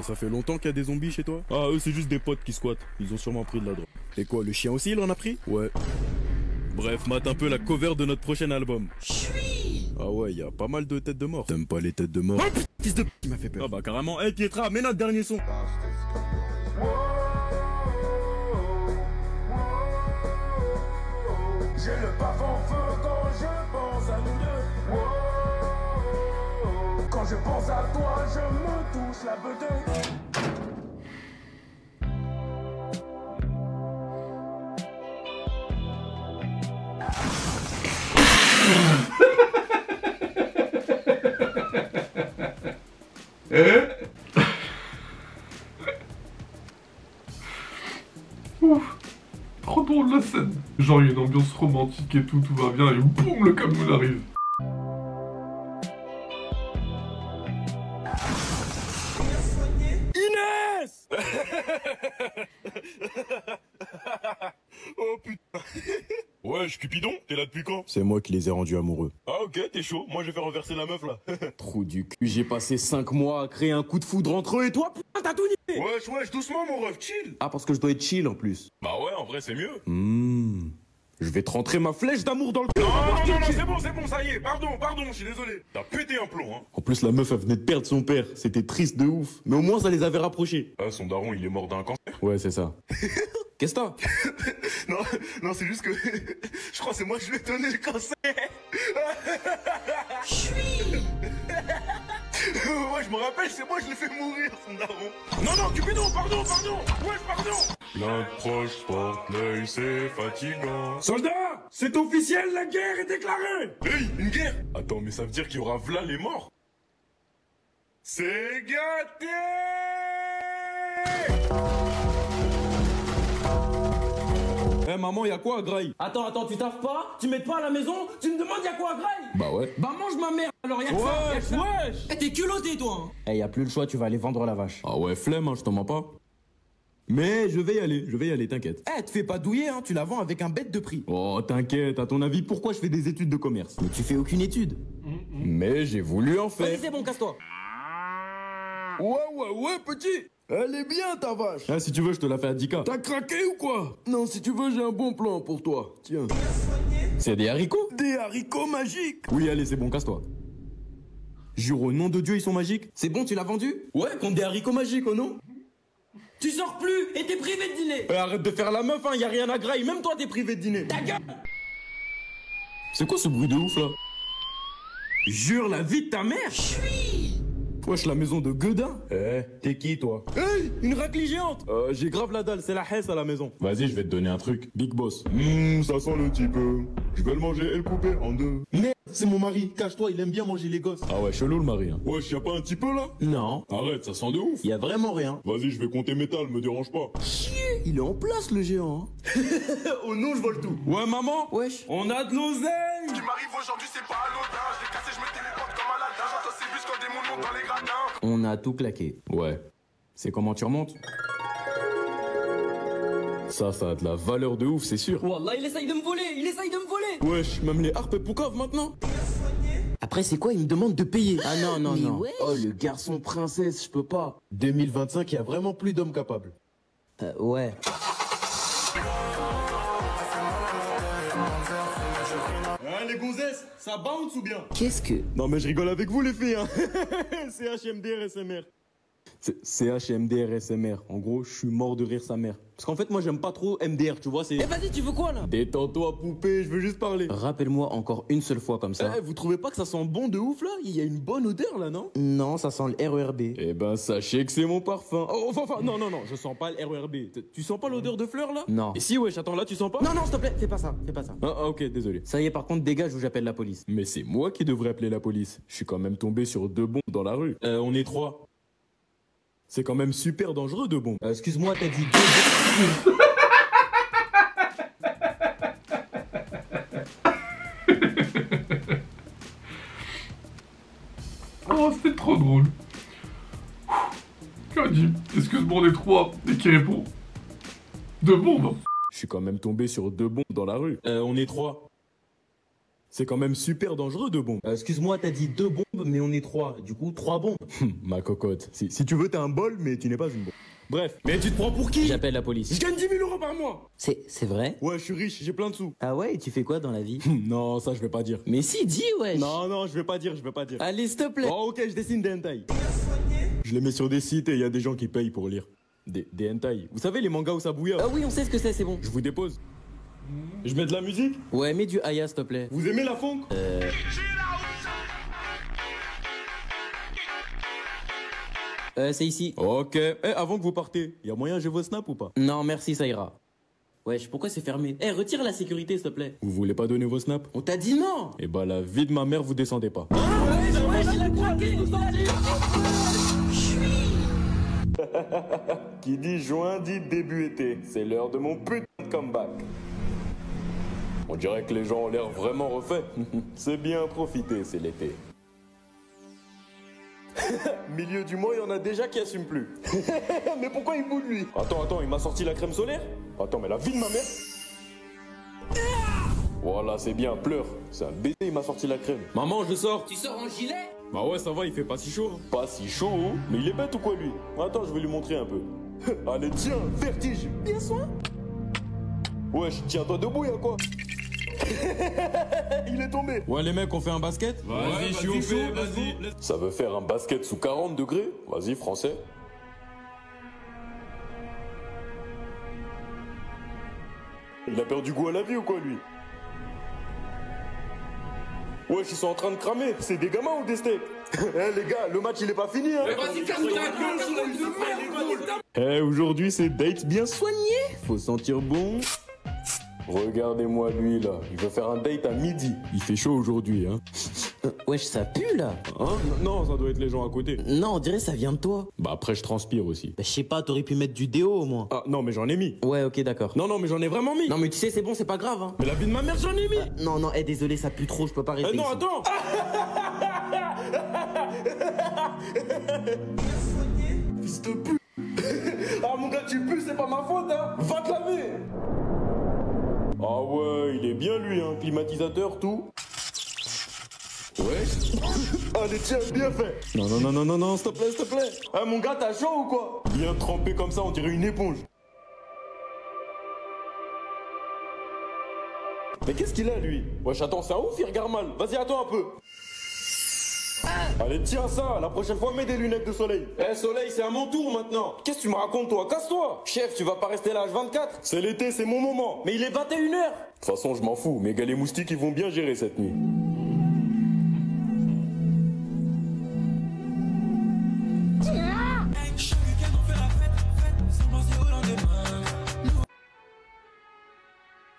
Ça fait longtemps qu'il y a des zombies chez toi? Ah, eux, c'est juste des potes qui squattent. Ils ont sûrement pris de la drogue. Et quoi, le chien aussi, il en a pris? Ouais. Bref, mate un peu la cover de notre prochain album. Ah ouais, il y a pas mal de têtes de mort. T'aimes pas les têtes de mort? Oh, fils de p***, il m'a fait peur. Ah bah carrément. Hey, Pietra, mets notre dernier son. J'ai le paf en feu quand je pense à nous deux. Quand je pense à toi, je me touche la bedaine. Ouf. Trop drôle la scène. Genre il y a une ambiance romantique et tout va bien et boum, le camion arrive. Inès. Oh putain. Wesh, Cupidon, t'es là depuis quand? C'est moi qui les ai rendus amoureux. Ah ok, t'es chaud. Moi je vais faire renverser la meuf là. Trou du cul, j'ai passé 5 mois à créer un coup de foudre entre eux et toi, putain, t'as tout niqué. Wesh, doucement mon ref, chill. Ah, parce que je dois être chill en plus. Bah ouais, en vrai c'est mieux. Je vais te rentrer ma flèche d'amour dans le cul. Non, c'est bon, ça y est. Pardon, je suis désolé. T'as pété un plomb, hein. En plus, la meuf, elle venait de perdre son père. C'était triste de ouf. Mais au moins, ça les avait rapprochés. Ah, son daron, il est mort d'un cancer. Ouais, c'est ça. Qu'est-ce que t'as? Non, c'est juste que je crois que c'est moi qui lui ai donné le cancer. Ouais, je me rappelle, c'est moi, je l'ai fait mourir, son daron. Non, Cupidon, pardon. Ouais, pardon. L'approche porte l'œil, c'est fatigant. Soldats, c'est officiel, la guerre est déclarée. Hey, une guerre? Attends, mais ça veut dire qu'il y aura v'là les morts. C'est gâté. Eh maman, y'a quoi à Graille? Attends, tu taffes pas? Tu m'aides pas à la maison? Tu me demandes y'a quoi à Graille? Bah ouais. Bah mange ma mère, alors y'a que ça. Wesh. T'es culotté toi. Y'a plus le choix, tu vas aller vendre la vache. Ah ouais, flemme, hein, je t'en mens pas. Mais je vais y aller, t'inquiète. Te fais pas douiller, hein, tu la vends avec un bête de prix. Oh, t'inquiète, à ton avis, pourquoi je fais des études de commerce? Mais tu fais aucune étude. Mais j'ai voulu en faire. Vas-y, c'est bon, casse-toi. Ouais, petit. Elle est bien ta vache. Ah, si tu veux, je te la fais à 10K. T'as craqué ou quoi? Non, si tu veux, j'ai un bon plan pour toi. Tiens. C'est des haricots? Des haricots magiques. Oui, allez, c'est bon, casse-toi. Jure au nom de Dieu, ils sont magiques? C'est bon, tu l'as vendu? Ouais, contre des haricots magiques, oh non? Tu sors plus et t'es privé de dîner. Arrête de faire la meuf, hein, y a rien à graille. Même toi, t'es privé de dîner. Ta gueule. C'est quoi ce bruit de ouf, là? Jure la vie de ta mère. Wesh, la maison de Guedin. T'es qui, toi? Hey, une raclée géante. J'ai grave la dalle, c'est la hesse à la maison. Vas-y, je vais te donner un truc. Big boss. Ça sent le petit peu. Je vais le manger et le couper en deux. Merde, c'est mon mari. Cache-toi, il aime bien manger les gosses. Ah ouais, chelou le mari, hein. Wesh, y'a pas un petit peu là? Non. Arrête, ça sent de ouf. Y a vraiment rien. Vas-y, je vais compter métal, me dérange pas. il est en place le géant. Hein. Oh non, je vole tout. Ouais, maman. Wesh. On a de l'oseille. Ce qui m'arrive aujourd'hui, c'est pas anodin. Je l'ai cassé, je me téléporte comme Aladdin. J'entends ces bus quand des mots montent dans les gradins. On a tout claqué. Ouais. C'est comment tu remontes? Ça a de la valeur de ouf, c'est sûr. Wallah, il essaye de me voler. Wesh, même les harpes pour cave maintenant. Après, c'est quoi? Il me demande de payer. Ah non, non, Mais non. wesh. Oh, le garçon princesse, je peux pas. 2025, il y a vraiment plus d'hommes capables. Ouais. Hein, les gonzesses, ça bounce ou bien? Qu'est-ce que... Non, mais je rigole avec vous, les filles, hein. C'est HMDR SMR. C'est HMDR SMR. En gros, je suis mort de rire sa mère. Parce qu'en fait, moi, j'aime pas trop MDR, tu vois, c'est... Eh vas-y, tu veux quoi là? Détends-toi, poupée, je veux juste parler. Rappelle-moi encore une seule fois comme ça. Eh, vous trouvez pas que ça sent bon de ouf, là? Il y a une bonne odeur, là, non? Non, ça sent le RERB. Eh ben, sachez que c'est mon parfum. Oh, enfin, non, je sens pas le RERB. Tu sens pas l'odeur de fleurs, là? Non. Et si, wesh, attends, là, tu sens pas? Non, s'il te plaît, fais pas ça. Ah, ok, désolé. Ça y est, par contre, dégage ou j'appelle la police. Mais c'est moi qui devrais appeler la police. Je suis quand même tombé sur 2 bombes dans la rue. On est 3. C'est quand même super dangereux, 2 bombes. Excuse-moi, t'as dit 2 bombes. Oh, c'était trop drôle. Qui a dit? Excuse-moi, on est 3. Et qui répond? 2 bombes. Je suis quand même tombé sur 2 bombes dans la rue. On est 3. C'est quand même super dangereux, 2 bombes. Excuse-moi, t'as dit 2 bombes, mais on est 3. Du coup, 3 bombes. Ma cocotte. Si tu veux, t'es un bol, mais tu n'es pas une bombe. Bref. Mais tu te prends pour qui? J'appelle la police. Je gagne 10 000 € par mois. C'est vrai? Ouais, je suis riche, j'ai plein de sous. Ah ouais, et tu fais quoi dans la vie? Non, ça, je vais pas dire. Mais si, dis, wesh. Non, je vais pas dire. Allez, s'il te plaît. Oh, ok, je dessine des hentai. Je les mets sur des sites et il y a des gens qui payent pour lire. Des hentai. Vous savez, les mangas où ça bouillard? Ah oui, on sait ce que c'est bon. Je vous dépose. Je mets de la musique? Ouais, mets du Aya, s'il te plaît. Vous aimez la funk? C'est ici. Ok. Avant que vous partez, y a moyen j'ai vos snaps ou pas? Non, merci, ça ira. Wesh, pourquoi c'est fermé? Retire la sécurité, s'il te plaît. Vous voulez pas donner vos snaps? On t'a dit non. Eh bah, la vie de ma mère, vous descendez pas. Wesh, il a craqué, Qui dit juin dit début été. C'est l'heure de mon putain de comeback. On dirait que les gens ont l'air vraiment refaits. C'est bien profiter, c'est l'été. Milieu du mois, il y en a déjà qui assument plus. Mais pourquoi il boude lui? Attends, il m'a sorti la crème solaire? Attends, mais la vie de ma mère? Voilà, c'est bien, pleure. C'est un baiser, il m'a sorti la crème. Maman, je sors. Tu sors en gilet? Bah ouais, ça va, il fait pas si chaud. Pas si chaud? Mais il est bête ou quoi lui? Attends, je vais lui montrer un peu. Allez, tiens, vertige. Bien soin. Wesh, tiens-toi debout, y'a quoi? Il est tombé. Ouais, les mecs, on fait un basket? Vas-y, je suis au fait, vas-y. Ça veut faire un basket sous 40 degrés? Vas-y, français. Il a perdu goût à la vie ou quoi, lui? Wesh, ils sont en train de cramer. C'est des gamins ou des steaks? Les gars, le match, il est pas fini, hein? Vas-y, ferme ta gueule, Aujourd'hui, c'est date bien soigné. Faut sentir bon. Regardez-moi lui, là. Il veut faire un date à midi. Il fait chaud aujourd'hui, hein? Wesh, ça pue, là. Hein? Non, ça doit être les gens à côté. Non, on dirait ça vient de toi. Bah après, je transpire aussi. Bah, je sais pas, t'aurais pu mettre du déo, au moins. Ah, non, mais j'en ai mis. Ouais, ok, d'accord. Non, mais j'en ai vraiment mis. Non, mais tu sais, c'est bon, c'est pas grave, hein. Mais la vie de ma mère, j'en ai mis. Non, désolé, ça pue trop, je peux pas rester non, ici. attends. Fils de pute. Ah, mon gars, tu pues, c'est pas ma faute, hein. Va te laver. Ah ouais, il est bien lui, hein. Climatisateur, tout. Ouais. Allez, tiens, bien fait. Non, s'il te plaît. Ah, mon gars, t'as chaud ou quoi? Bien trempé comme ça, on dirait une éponge. Mais qu'est-ce qu'il a, lui? Wesh, attends, c'est un ouf, il regarde mal. Vas-y, attends un peu. Allez, tiens ça, la prochaine fois, mets des lunettes de soleil. Soleil, c'est à mon tour maintenant. Qu'est-ce que tu me racontes, toi? Casse-toi. Chef, tu vas pas rester là H24? C'est l'été, c'est mon moment. Mais il est 21h. De toute façon, je m'en fous. Mes gars, les moustiques, ils vont bien gérer cette nuit.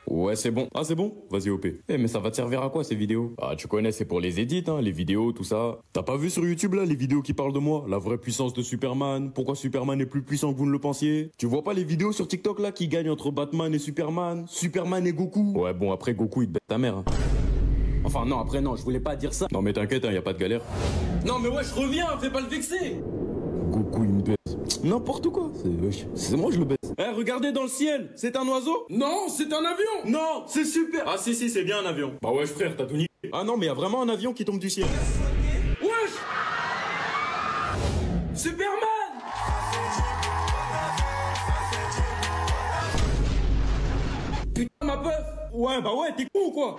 Ouais, Ouais, c'est bon. Ah, c'est bon? Vas-y, OP. Eh, mais ça va te servir à quoi ces vidéos? Ah, tu connais, c'est pour les edits, hein, les vidéos, tout ça. T'as pas vu sur YouTube là les vidéos qui parlent de moi? La vraie puissance de Superman, pourquoi Superman est plus puissant que vous ne le pensiez? Tu vois pas les vidéos sur TikTok là qui gagnent entre Batman et Superman, Superman et Goku? Ouais, bon, après Goku il te bête ta mère. Hein. Enfin, non, après, non, je voulais pas dire ça. Non, mais t'inquiète, hein, y a pas de galère. Non, mais ouais, je reviens, fais pas le vexer. Goku il me baisse. N'importe quoi, c'est moi je le baisse. Eh, regardez dans le ciel, c'est un oiseau? Non, c'est un avion. Non, c'est super. Ah si, c'est bien un avion. Bah ouais, frère, t'as tout niqué. Ah non, mais y a vraiment un avion qui tombe du ciel. Wesh, Superman. Putain, ma meuf. Ouais, bah ouais, t'es con ou quoi?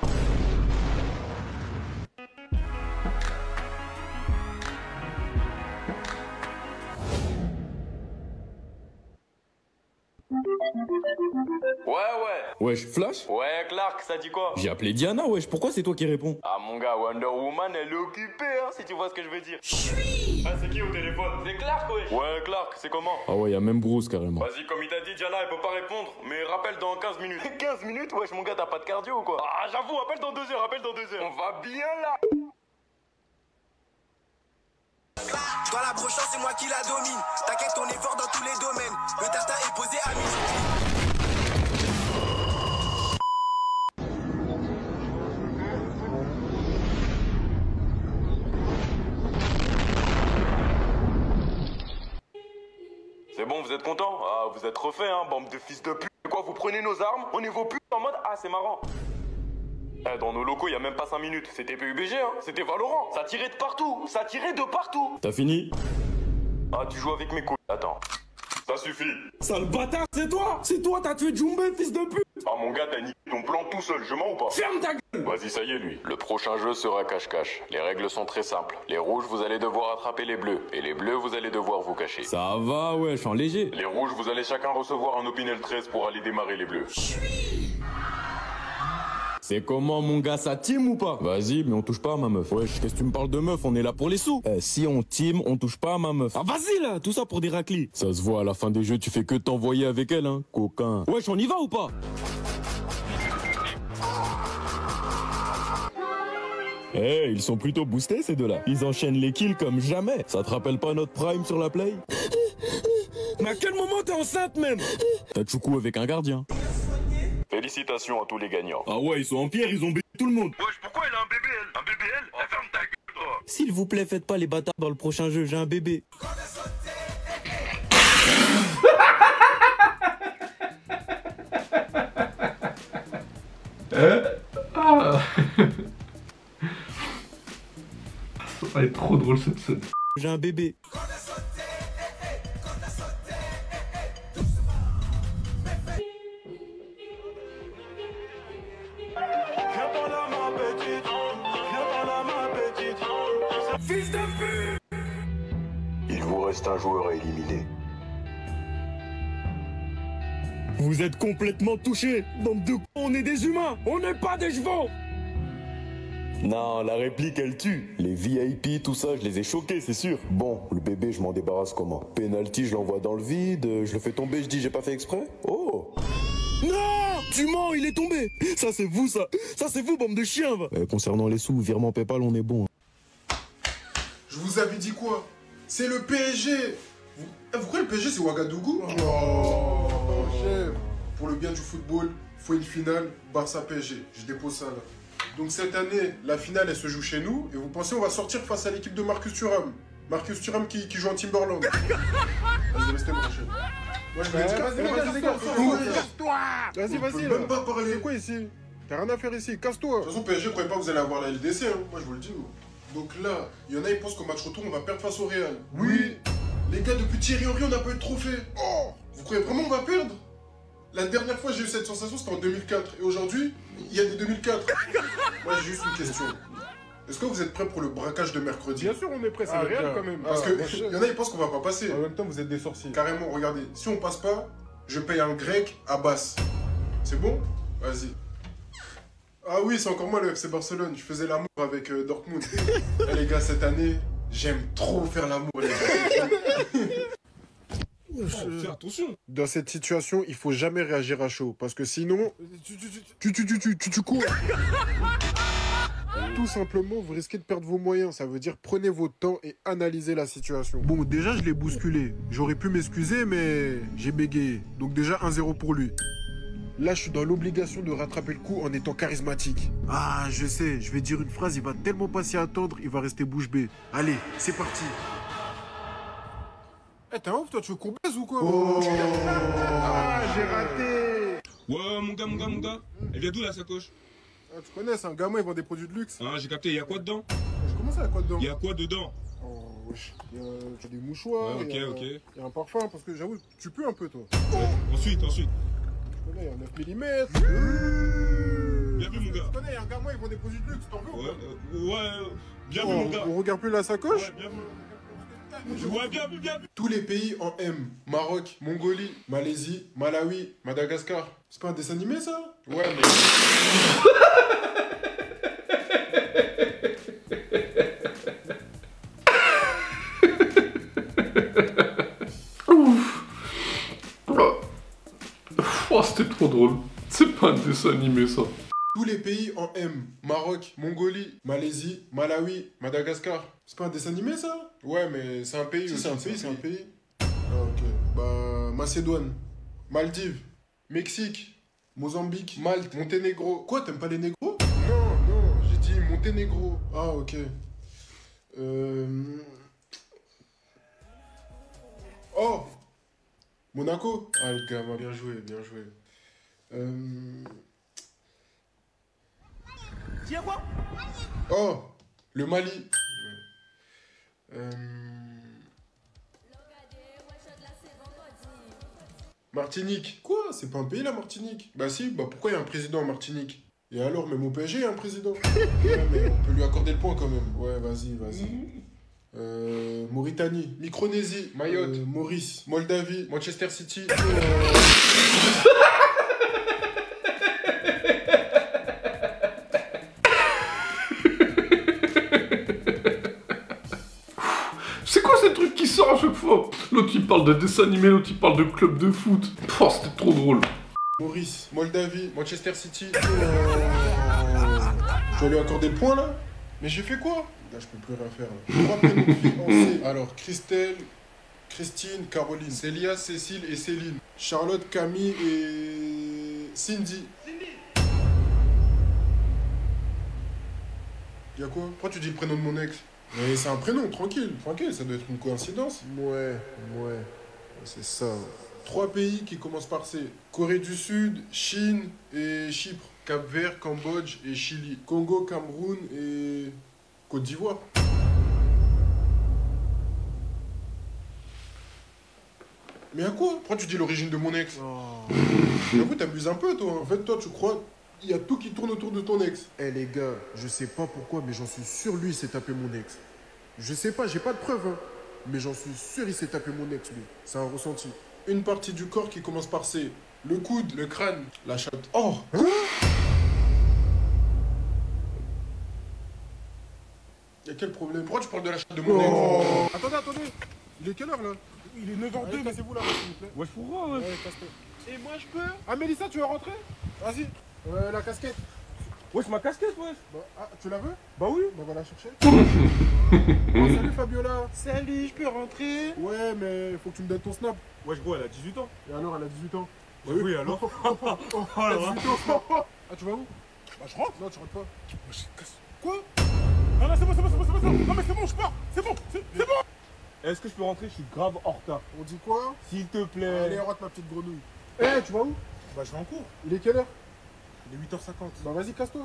Ouais. Wesh, Flash? Ouais, Clark, ça dit quoi? J'ai appelé Diana, wesh, pourquoi c'est toi qui réponds? Ah, mon gars, Wonder Woman, elle est occupée, hein, si tu vois ce que je veux dire. Chut. Ah, c'est qui au téléphone? C'est Clark, wesh. Ouais, Clark, c'est comment? Ah ouais, y'a même Bruce carrément. Vas-y, comme il t'a dit, Diana, elle peut pas répondre, mais rappelle dans 15 minutes. 15 minutes? Wesh, mon gars, t'as pas de cardio ou quoi? Ah, j'avoue, appelle dans 2 heures, appelle dans 2 heures. On va bien là. Dans la brochance, c'est moi qui la domine. T'inquiète, on est fort dans tous les domaines. Le tartin est posé à midi. C'est bon, vous êtes contents? Ah, vous êtes refaits, hein, bande de fils de pute. Quoi, vous prenez nos armes, on est vos putes en mode, ah, c'est marrant. Eh, dans nos locaux, y a même pas 5 minutes. C'était PUBG, hein, c'était Valorant. Ça tirait de partout, ça tirait de partout. T'as fini? Ah, tu joues avec mes couilles, attends. Ça suffit. Sale bâtard, c'est toi! C'est toi, t'as tué Jumbe, fils de pute! Ah, mon gars, t'as niqué ton plan tout seul, je mens ou pas? Ferme ta gueule! Vas-y, ça y est, lui. Le prochain jeu sera cache-cache. Les règles sont très simples. Les rouges, vous allez devoir attraper les bleus. Et les bleus, vous allez devoir vous cacher. Ça va, ouais, je suis en léger. Les rouges, vous allez chacun recevoir un Opinel 13 pour aller démarrer les bleus. C'est comment, mon gars, ça team ou pas? Vas-y, mais on touche pas à ma meuf. Wesh, qu'est-ce que tu me parles de meuf? On est là pour les sous. Si on team, on touche pas à ma meuf. Ah, vas-y, là, tout ça pour des raclis. Ça se voit, à la fin des jeux, tu fais que t'envoyer avec elle, hein, coquin. Wesh, on y va ou pas? Eh, ils sont plutôt boostés, ces deux-là. Ils enchaînent les kills comme jamais. Ça te rappelle pas notre prime sur la play? Mais à quel moment t'es enceinte, même? T'as choucou avec un gardien. Félicitations à tous les gagnants. Ah ouais, ils sont en pierre, ils ont baisé tout le monde. Wesh, pourquoi elle a un bébé, elle? Un bébé, elle? Oh, ferme ta gueule, toi. S'il vous plaît, faites pas les bâtards dans le prochain jeu, j'ai un bébé. Ça va être trop drôle cette scène. J'ai un bébé. Fils de pute! Il vous reste un joueur à éliminer. Vous êtes complètement touchés. Bande de cons, on est des humains, on n'est pas des chevaux. Non, la réplique, elle tue. Les VIP, tout ça, je les ai choqués, c'est sûr. Bon, le bébé, je m'en débarrasse comment? Penalty, je l'envoie dans le vide, je le fais tomber, je dis j'ai pas fait exprès. Oh! Non! Tu mens, il est tombé. Ça, c'est vous, ça. Ça, c'est vous, bande de chiens, va. Concernant les sous, virement PayPal, on est bon. Je vous avais dit quoi? C'est le PSG. Vous croyez le PSG, c'est Ouagadougou? Oh, chef. Pour le bien du football, faut une finale Barça-PSG. Je dépose ça là. Donc cette année, la finale, elle se joue chez nous. Et vous pensez on va sortir face à l'équipe de Marcus Thuram? Marcus Thuram qui joue en Timberland. Vas-y, restez branchés. Moi je vais dire, vas-y, casse-toi. Vas-y, vas-y. Tu peux même pas parler. C'est quoi ici? T'as rien à faire ici, casse-toi. De toute façon, PSG, croyez pas que vous allez avoir la LDC, hein. Moi je vous le dis. Donc là, il y en a, ils pensent qu'au match retour, on va perdre face au Real. Oui. Les gars, depuis Thierry Henry, on n'a pas eu de trophée. Oh. Vous croyez vraiment qu'on va perdre? La dernière fois j'ai eu cette sensation, c'était en 2004. Et aujourd'hui, il y a des 2004. Moi, j'ai juste une question. Est-ce que vous êtes prêts pour le braquage de mercredi? Bien sûr, on est prêts, c'est le Real quand même. Parce que y en a, ils pensent qu'on va pas passer. En même temps, vous êtes des sorciers. Carrément, regardez. Si on passe pas, je paye un grec à Basse. C'est bon? Vas-y. Ah oui, c'est encore moi le FC Barcelone. Je faisais l'amour avec Dortmund. Et les gars, cette année, j'aime trop faire l'amour. Fais attention. Dans cette situation, il faut jamais réagir à chaud. Parce que sinon, tu cours. Tout simplement, vous risquez de perdre vos moyens. Ça veut dire prenez votre temps et analysez la situation. Bon, déjà, je l'ai bousculé. J'aurais pu m'excuser, mais j'ai bégayé. Donc déjà, 1-0 pour lui. Là, je suis dans l'obligation de rattraper le coup en étant charismatique. Ah, je sais, je vais dire une phrase, il va tellement pas s'y attendre, il va rester bouche bée. Allez, c'est parti. Eh, t'es un ouf, toi, tu veux qu'on baise ou quoi? Oh, ah, j'ai raté. Ouais, mon gars. Elle vient d'où la sacoche? Ah, tu connais, c'est un gamin, il vend des produits de luxe. Ah, j'ai capté, y'a quoi dedans? Comment ça, y'a quoi dedans? Y'a quoi dedans? Oh, wesh, y'a des mouchoirs, ouais, ok. Y'a un parfum, parce que j'avoue, tu pues un peu, toi. Ouais. Ensuite. Tu connais, y'a 9 mm. Bien vu, mon gars. Tu connais, y'a un gamin, il vend des produits de luxe, t'en veux ou pas? Bien vu, mon gars. On regarde plus la sacoche? Ouais, bien vu. Ouais, bien vu. Tous les pays en M. Maroc, Mongolie, Malaisie, Malawi, Madagascar. C'est pas un dessin animé, ça? Ouais, mais... Oh, c'était trop drôle. C'est pas un dessin animé, ça. Tous les pays en M. Maroc, Mongolie, Malaisie, Malawi, Madagascar. C'est pas un dessin animé, ça? Ouais, mais c'est un pays aussi. C'est un pays. Ah, ok. Bah, Macédoine, Maldives, Mexique, Mozambique, Malte, Monténégro. Quoi, t'aimes pas les négros? Non, j'ai dit Monténégro. Ah, ok. Oh, Monaco. Ah, le gars, bien joué. Tiens quoi? Oh, le Mali. Martinique. Quoi? C'est pas un pays, la Martinique? Bah si, bah pourquoi il y a un président en Martinique? Et alors, même au PSG, il y a un président. Ouais, mais on peut lui accorder le point quand même. Ouais, vas-y. Mauritanie, Micronésie, Mayotte, Maurice, Moldavie, Manchester City. C'est quoi ces trucs qui sortent à chaque fois? L'autre il parle de dessin animé, l'autre il parle de club de foot. Oh, c'était trop drôle. Maurice, Moldavie, Manchester City. Tu vas lui accorder le point là? Mais j'ai fait quoi? Là je peux plus rien faire. 3 prénoms de filles en C. Alors Christelle, Christine, Caroline, Célia, Cécile et Céline. Charlotte, Camille et Cindy. Y'a quoi? Pourquoi tu dis le prénom de mon ex? Mais c'est un prénom, tranquille, ça doit être une coïncidence. Ouais, c'est ça. 3 pays qui commencent par C. Corée du Sud, Chine et Chypre. Cap-Vert, Cambodge et Chili. Congo, Cameroun et Côte d'Ivoire. Mais à quoi? Pourquoi tu dis l'origine de mon ex? J'avoue, t'abuses un peu, toi. En fait, toi, tu crois... Il y a tout qui tourne autour de ton ex. Eh les gars, je sais pas pourquoi, mais j'en suis sûr, lui, il s'est tapé mon ex. Je sais pas, j'ai pas de preuves, hein. Mais j'en suis sûr, il s'est tapé mon ex, lui. C'est un ressenti. Une partie du corps qui commence par C. Le coude, le crâne, la chatte. Oh, hein? Y'a quel problème? Pourquoi tu parles de la chatte de mon ex? Attendez. Il est quelle heure, là? Il est 9h02, cassez-vous là, s'il vous plaît. Ouais, je pourrais, ouais. Et moi, je peux? Ah, Mélissa, tu veux rentrer? Vas-y. La casquette. Wesh, ma casquette, wesh. Ah, tu la veux? Bah oui. Bah, va la chercher. Oh, salut, Fabiola. Salut, je peux rentrer? Ouais, mais faut que tu me donnes ton snap. Wesh, gros, elle a 18 ans. Et alors, elle a 18 ans? Bah oui, alors. Elle a 18 ans. Ah, tu vas où? Bah, je rentre. Non, tu rentres pas. Quoi? Non, c'est bon. Non, mais c'est bon, je pars. C'est bon. Est-ce que je peux rentrer? Je suis grave en retard. On dit quoi? S'il te plaît. Allez, rentre ma petite grenouille. Eh, tu vas où? Bah, je vais en cours. Il est quelle heure? Il est 8h50. Bah, vas-y, casse-toi.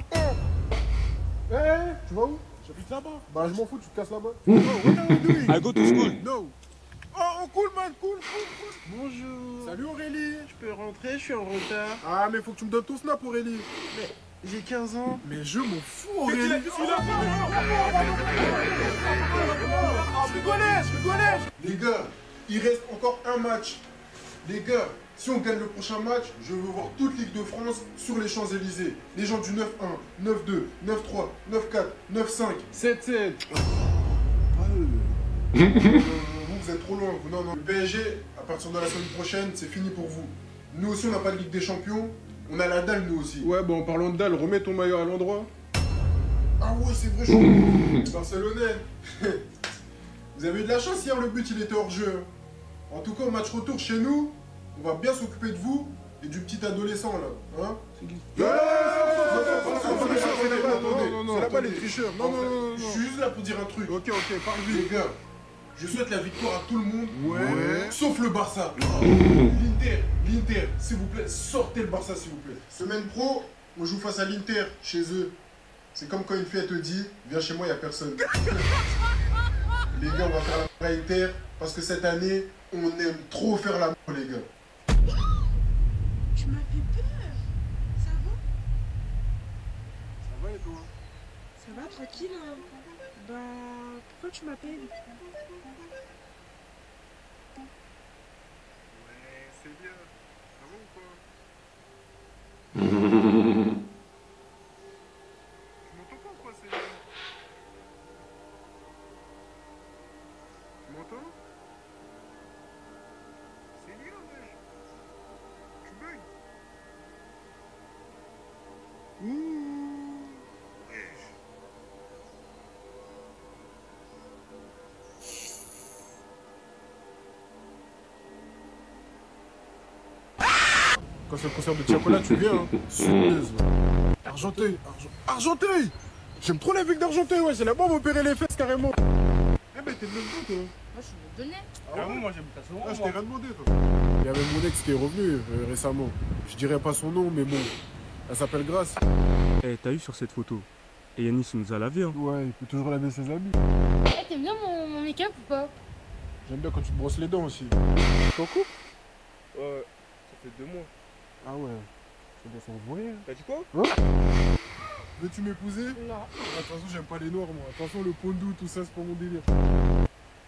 Tu vas où? J'habite là-bas. Bah, je m'en fous, tu te casses là-bas. No, what are you doing? I go to school. No. Oh, cool, man, cool. Bonjour. Salut, Aurélie. Je peux rentrer, je suis en retard. Ah, mais faut que tu me donnes ton snap, Aurélie. Mais j'ai 15 ans. Mais je m'en fous, Aurélie. Je rigolais. Les gars, il reste encore un match. Les gars, si on gagne le prochain match, je veux voir toute Ligue de France sur les Champs-Élysées. Les gens du 9-1, 9-2, 9-3, 9-4, 9-5, 7-7. Vous êtes trop loin. Non. Le PSG a partir de la semaine prochaine, c'est fini pour vous. Nous aussi, on n'a pas de Ligue des Champions. On a la dalle, nous aussi. Ouais, bah en parlant de dalle, remets ton maillot à l'endroit. Ah ouais, c'est vrai, chaud. Les Barcelonais. Vous avez eu de la chance hier, le but, il était hors jeu. En tout cas, au match retour chez nous, on va bien s'occuper de vous et du petit adolescent, là. Hein? C'est là-bas les tricheurs. Non, non, non. Je suis juste là pour dire un truc. Ok, parle vite. Les gars, je souhaite la victoire à tout le monde. Ouais. Sauf le Barça. L'Inter, s'il vous plaît, sortez le Barça, s'il vous plaît. Semaine pro, on joue face à l'Inter, chez eux. C'est comme quand une fille, elle te dit, viens chez moi, il n'y a personne. Les gars, on va faire la à Inter, parce que cette année, on aime trop faire l'amour, les gars. Tu m'as fait peur. Ça va? Ça va et toi? Ça va, tranquille. Hein. Bah, pourquoi tu m'appelles? Ouais, c'est bien. Ça va ou quoi? Tu m'entends pas ou quoi, c'est bien? Tu m'entends? C'est bien, mec. Tu bugs? Ouh. Wesh. Quand c'est le concert de Tiakola, tu viens, hein. Soudaise. Argenteuil. Argenteuil. J'aime trop la ville d'Argenteuil, ouais. C'est là-bas, on va opérer les fesses, carrément. Eh ben, t'es de l'autre bout, toi. Moi, je suis de Donnay. Ah bon, moi, j'aime pas son nom. Ah, je t'ai rien demandé, toi. Il y avait mon ex qui est revenu récemment. Je dirais pas son nom, mais bon. Elle s'appelle Grace. Eh, t'as eu sur cette photo? Et Yanis nous a lavé, hein. Ouais, il peut toujours laver ses habits. Eh, t'aimes bien mon make-up ou pas? J'aime bien quand tu te brosses les dents aussi. T'en coupes? Ouais, ça fait 2 mois. Ah ouais. Ça doit s'envoyer. T'as dit quoi? Hein? Veux-tu m'épouser? Non. Attention, j'aime pas les noirs, moi. Attention, le pondou, tout ça, c'est pas mon délire.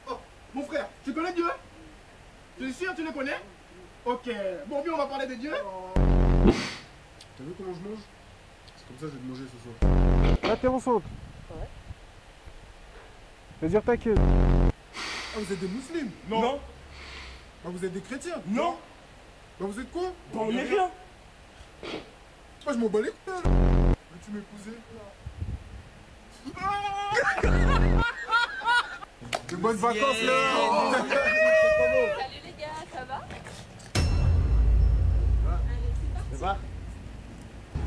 Oh, mon frère, tu connais Dieu? Tu es sûr, tu le connais? Ok. Bon, bien, on va parler de Dieu. T'as vu comment je mange? C'est comme ça que je vais te manger ce soir. Ah, t'es enceinte? Ouais. C'est-à-dire t'inquiète. Ah, vous êtes des musulmans? Non. Bah, vous êtes des chrétiens? Non. Bah, vous êtes quoi? Bah, on est rien. Ah, je m'en bats les couilles. Veux-tu m'épouser? Non. De bonnes vacances, là. Salut les gars, ça va? Ça va?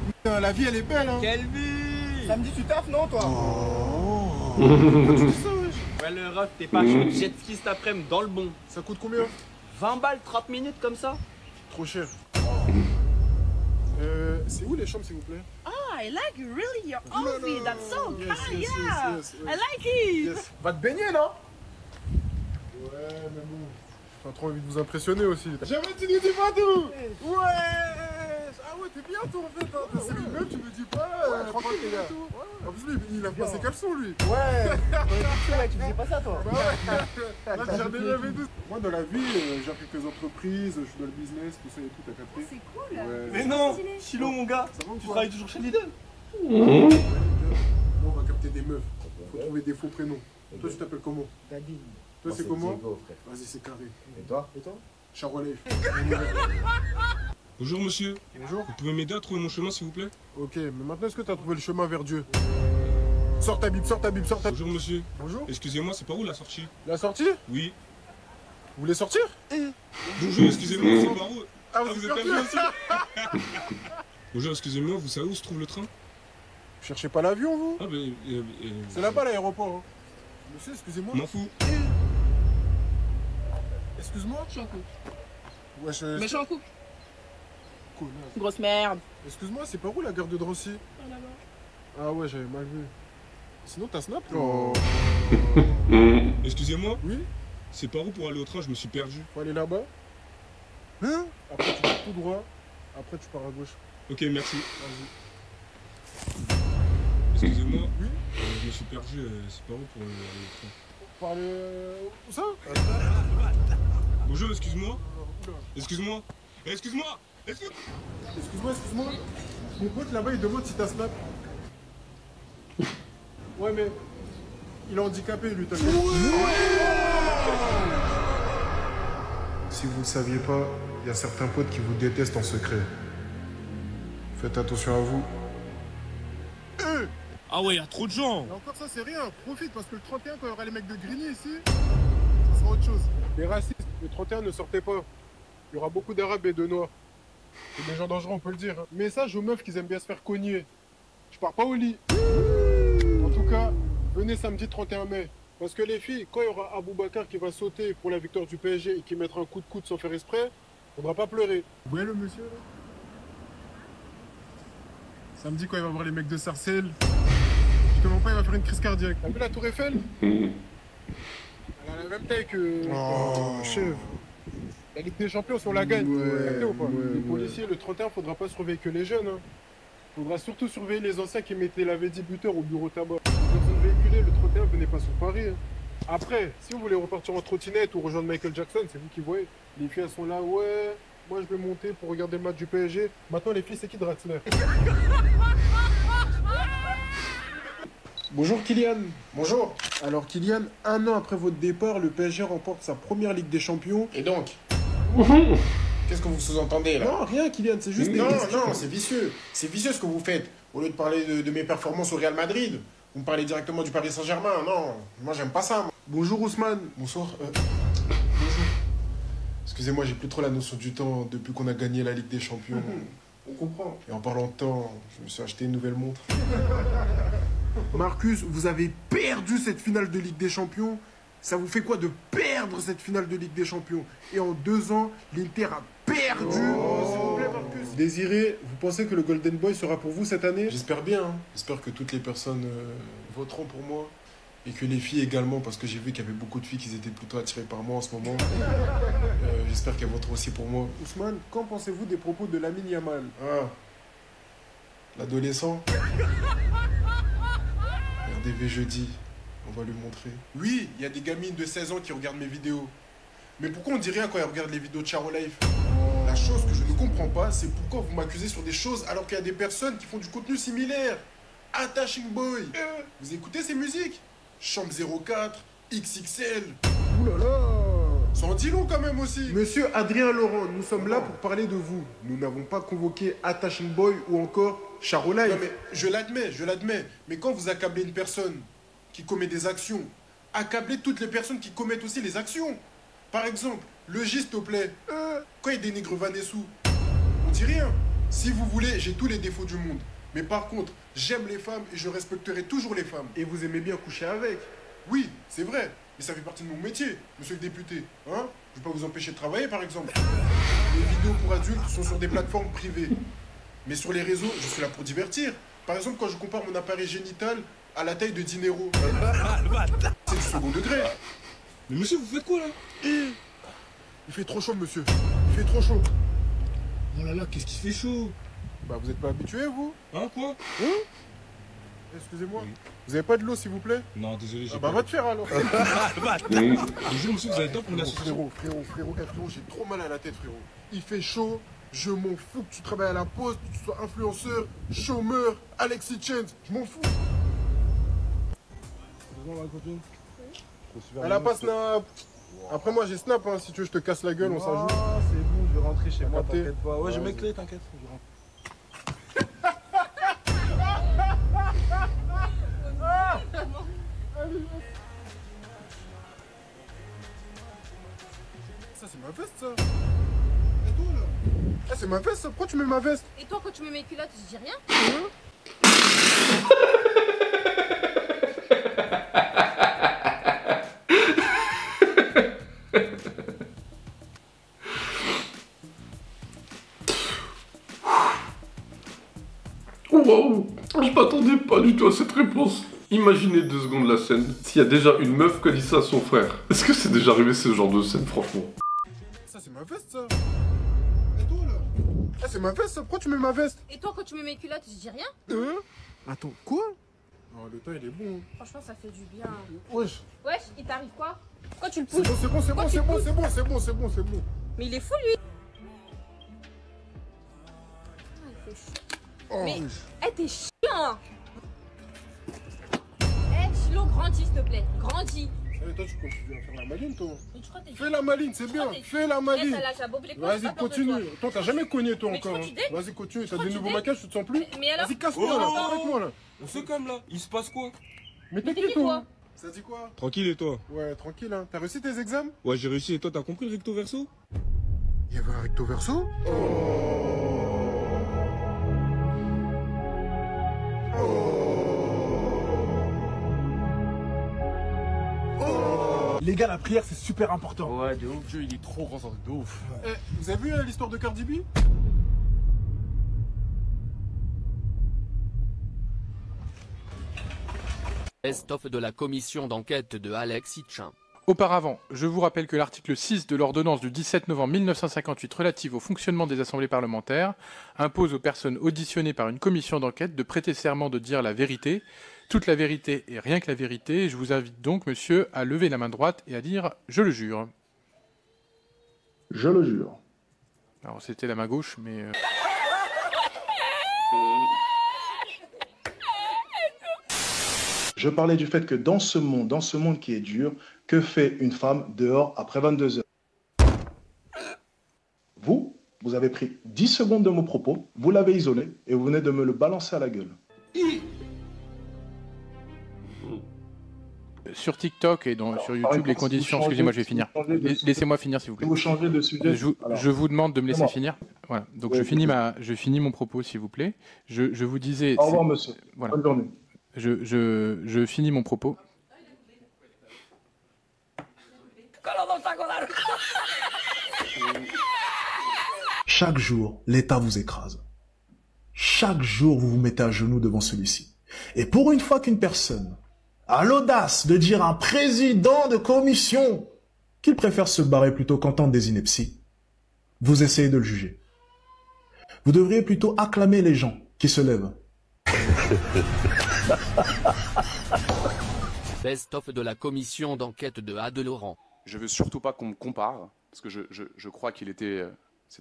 Putain, la vie, elle est belle, hein. Quelle vie! Samedi, tu taffes, non, toi? Oh. Tu dis ça, wesh? Ouais, le ref, t'es pas chaud. Jet ski cet après-midi dans le bon. Ça coûte combien? 20 balles, 30 minutes comme ça? Trop cher. C'est où les chambres, s'il vous plaît? Ah, I like really your Oh là outfit. là. That's so Yes, fun. yes, Yeah, yes, yes, I like it. Yes. Va te baigner, non? Ouais, mais bon, j'ai pas trop envie de vous impressionner aussi. Jamais tu nous dis pas tout. Ouais. Ah ouais, t'es bien toi en fait. Hein. C'est lui-même, tu me dis pas. Tranquille les gars. En plus lui, il a pas ses caleçons lui. Ouais. Tu me dis pas ça, toi? Bah ouais. Là, j'ai jamais rêvé de. Moi dans la vie, j'ai quelques entreprises, je suis dans le business, tout ça et tout, t'as capté? C'est cool. Ouais. Mais non, Chilo, mon gars, Ça va ou tu quoi? travailles toujours chez Lidl? Bon, on va capter des meufs. Faut trouver des faux prénoms. Toi, tu t'appelles comment? Dadine. Toi, c'est comment? Diego, frère. Vas-y, c'est carré. Et toi? Charolais. Bonjour monsieur. Bonjour. Vous pouvez m'aider à trouver mon chemin s'il vous plaît? Ok, mais maintenant, est-ce que t'as trouvé le chemin vers Dieu? Sors ta Bible, sors ta Bible, sors ta Bible. Bonjour monsieur. Bonjour. Excusez-moi, c'est par où la sortie? La sortie? Oui. Vous voulez sortir? Bonjour, excusez-moi, c'est par où? Ah, vous êtes perdu aussi? Bonjour, excusez-moi, vous savez où se trouve le train? Vous cherchez pas l'avion, vous? Ah ben... C'est là-bas l'aéroport. Hein. Monsieur, excusez-moi. M'en fous. Excuse-moi? Je suis en couple. Ouais, Mais je suis en couple. Connasse. Grosse merde. Excuse-moi, c'est par où la gare de Drancy? Là-bas. Ah ouais, j'avais mal vu. Sinon, t'as Snap? Oh. Excusez-moi? Oui? C'est par où pour aller au train? Je me suis perdu. Faut aller là-bas? Hein? Après, tu vas tout droit. Après, tu pars à gauche. Ok, merci. Vas-y. Excusez-moi. Oui? Je me suis perdu. C'est par où pour aller au train? Pour aller... Où ça? Bonjour, excuse-moi. Excuse-moi. Excuse-moi. Excuse-moi. Mon pote là-bas, il demande si t'as Snap. Ouais, mais... Il est handicapé, lui, t'as vu? C'est si vous ne saviez pas, il y a certains potes qui vous détestent en secret. Faites attention à vous. Ah ouais, y a trop de gens. Et encore ça, c'est rien. Profite parce que le 31, quand il y aura les mecs de Grigny ici, ça sera autre chose. Les racistes, le 31, ne sortez pas. Il y aura beaucoup d'Arabes et de Noirs. C'est des gens dangereux, on peut le dire. Message aux meufs qui aiment bien se faire cogner. Je pars pas au lit. En tout cas, venez samedi 31 mai. Parce que les filles, quand il y aura Aboubacar qui va sauter pour la victoire du PSG et qui mettra un coup de coude sans faire exprès, on ne va pas pleurer. Vous voyez le monsieur là? Samedi, quand il va voir les mecs de Sarcelles, je te mens pas, il va faire une crise cardiaque. T'as vu la Tour Eiffel? Elle a la même taille que... Oh, chef. La Ligue des Champions, si on la gagne, ou pas les policiers, le 31, faudra pas surveiller que les jeunes. Hein. Faudra surtout surveiller les anciens qui mettaient la V10 buteur au bureau tabac. Quand vous véhiculez, le 31, venez pas sur Paris. Hein. Après, si vous voulez repartir en trottinette ou rejoindre Michael Jackson, c'est vous qui voyez. Les filles, elles sont là, ouais, moi je vais monter pour regarder le match du PSG. Maintenant, les filles, c'est qui Draxler? Bonjour Kylian. Bonjour. Alors Kylian, 1 an après votre départ, le PSG remporte sa première Ligue des Champions. Et donc qu'est-ce que vous sous-entendez là? Non, rien Kylian, c'est juste... Non, c'est vicieux. C'est vicieux ce que vous faites. Au lieu de parler de mes performances au Real Madrid, vous me parlez directement du Paris Saint-Germain. Non, moi j'aime pas ça. Moi. Bonjour Ousmane. Bonsoir. Bonjour. Excusez-moi, j'ai plus trop la notion du temps depuis qu'on a gagné la Ligue des Champions. On comprend. Et en parlant de temps, je me suis acheté une nouvelle montre. Marcus, vous avez perdu cette finale de Ligue des Champions. Ça vous fait quoi de perdre cette finale de Ligue des Champions? Et en 2 ans, l'Inter a perdu. Oh, s'il vous plaît, Marcus. Désiré, vous pensez que le Golden Boy sera pour vous cette année? J'espère bien. Hein. J'espère que toutes les personnes voteront pour moi. Et que les filles également, parce que j'ai vu qu'il y avait beaucoup de filles qui étaient plutôt attirées par moi en ce moment. J'espère qu'elles voteront aussi pour moi. Ousmane, qu'en pensez-vous des propos de Lamine Yamal? Ah, l'adolescent. Regardez jeudi, on va lui montrer. Oui, il y a des gamines de 16 ans qui regardent mes vidéos. Mais pourquoi on dit rien quand elles regardent les vidéos de Charo Life? La chose que je ne comprends pas, c'est pourquoi vous m'accusez sur des choses alors qu'il y a des personnes qui font du contenu similaire. Attaching Boy. Vous écoutez ces musiques? Chambre 04, XXL. Ouh là là. Ça en dit long quand même aussi. Monsieur Adrien Laurent, nous sommes là pour parler de vous. Nous n'avons pas convoqué Attaching Boy ou encore Charo Life. Non mais je l'admets. Mais quand vous accablez une personne qui commet des actions, accablez toutes les personnes qui commettent aussi les actions. Par exemple, le J, s'il te plaît, quand il dénigre Vanessou, on dit rien. Si vous voulez, j'ai tous les défauts du monde. Mais par contre, j'aime les femmes et je respecterai toujours les femmes. Et vous aimez bien coucher avec? Oui, c'est vrai. Mais ça fait partie de mon métier, monsieur le député. Hein? Je ne vais pas vous empêcher de travailler, par exemple. Les vidéos pour adultes sont sur des plateformes privées. Mais sur les réseaux, je suis là pour divertir. Par exemple, quand je compare mon appareil génital à la taille de Dinero. C'est du second degré. Mais monsieur, vous faites quoi là? Il fait trop chaud, monsieur. Il fait trop chaud. Oh là là, qu'est-ce qui fait chaud? Bah, vous êtes pas habitué, vous? Hein, quoi? Hein? Excusez-moi. Vous avez pas de l'eau, s'il vous plaît? Non, désolé, j'ai bah, va te faire alors. Bonjour, monsieur, vous avez le temps pour l'association? Frérot, j'ai trop mal à la tête, frérot. Il fait chaud. Je m'en fous que tu travailles à la poste, que tu sois influenceur, chômeur, Alexis Change. Je m'en fous. Elle a pas Snap. Après moi j'ai Snap, hein. Si tu veux je te casse la gueule, on s'ajoute. Ah c'est bon, je vais rentrer chez moi, t'inquiète pas. Ouais, j'ai mes clés, t'inquiète. Ça c'est ma veste ça. Et toi là? Ah, c'est ma veste ça, pourquoi tu mets ma veste? Et toi quand tu mets mes culottes, je dis rien? Wow, je m'attendais pas du tout à cette réponse. Imaginez 2 secondes la scène. S'il y a déjà une meuf qui a dit ça à son frère. Est-ce que c'est déjà arrivé ce genre de scène, franchement? Ça c'est ma veste ça. Et toi là? Ah c'est ma veste ça, pourquoi tu mets ma veste? Et toi quand tu mets mes culottes, je dis rien? Attends, quoi? Oh, le temps il est bon. Franchement ça fait du bien. Wesh. Wesh, il t'arrive quoi? Quand tu le pousses? C'est bon. Mais il est fou lui. Ah, il fait chier. Oh, mais, t'es chiant. Chilo, grandis s'il te plaît, grandis. Eh, toi, tu continues à faire la maline, toi. Fais la maline, c'est bien. Fais la maline. Vas-y, continue. Toi, t'as jamais cogné, toi, encore. Vas-y, continue. T'as des nouveaux maquillages, tu te sens plus? Vas-y, casse-toi, là. Arrête moi, là. On fait comme là, il se passe quoi? Mais t'es qui, toi? Ça dit quoi? Tranquille et toi? Ouais, tranquille, hein. T'as réussi tes examens? Ouais, j'ai réussi et toi, t'as compris le recto verso? Il y avait un recto verso? Les gars, la prière, c'est super important. Ouais, de ouf. Dieu, il est trop grand, ça, de ouf. Eh, vous avez vu l'histoire de Cardi B? Best-of de la commission d'enquête de Alex Hitchin. Auparavant, je vous rappelle que l'article 6 de l'ordonnance du 17 novembre 1958 relative au fonctionnement des assemblées parlementaires impose aux personnes auditionnées par une commission d'enquête de prêter serment de dire la vérité, toute la vérité et rien que la vérité. Je vous invite donc, monsieur, à lever la main droite et à dire « Je le jure ». Je le jure. Alors, c'était la main gauche, mais... Je parlais du fait que dans ce monde qui est dur, que fait une femme dehors après 22 heures? Vous avez pris 10 secondes de mon propos, vous l'avez isolé et vous venez de me le balancer à la gueule. Sur TikTok et sur YouTube, les conditions... Excusez-moi, je vais finir. Laissez-moi finir, s'il vous plaît. Vous changez de sujet. Je vous demande de me laisser finir. Voilà. Donc, Oui, je finis mon propos, s'il vous plaît. Je vous disais... Au revoir, monsieur. Voilà. Bonne journée. Je finis mon propos. Chaque jour, l'État vous écrase. Chaque jour, vous vous mettez à genoux devant celui-ci. Et pour une fois qu'une personne a l'audace de dire à un président de commission qu'il préfère se barrer plutôt qu'entendre des inepties, vous essayez de le juger. Vous devriez plutôt acclamer les gens qui se lèvent. Best-of de la commission d'enquête de Ade Laurent. Je veux surtout pas qu'on me compare, parce que je crois qu'il était...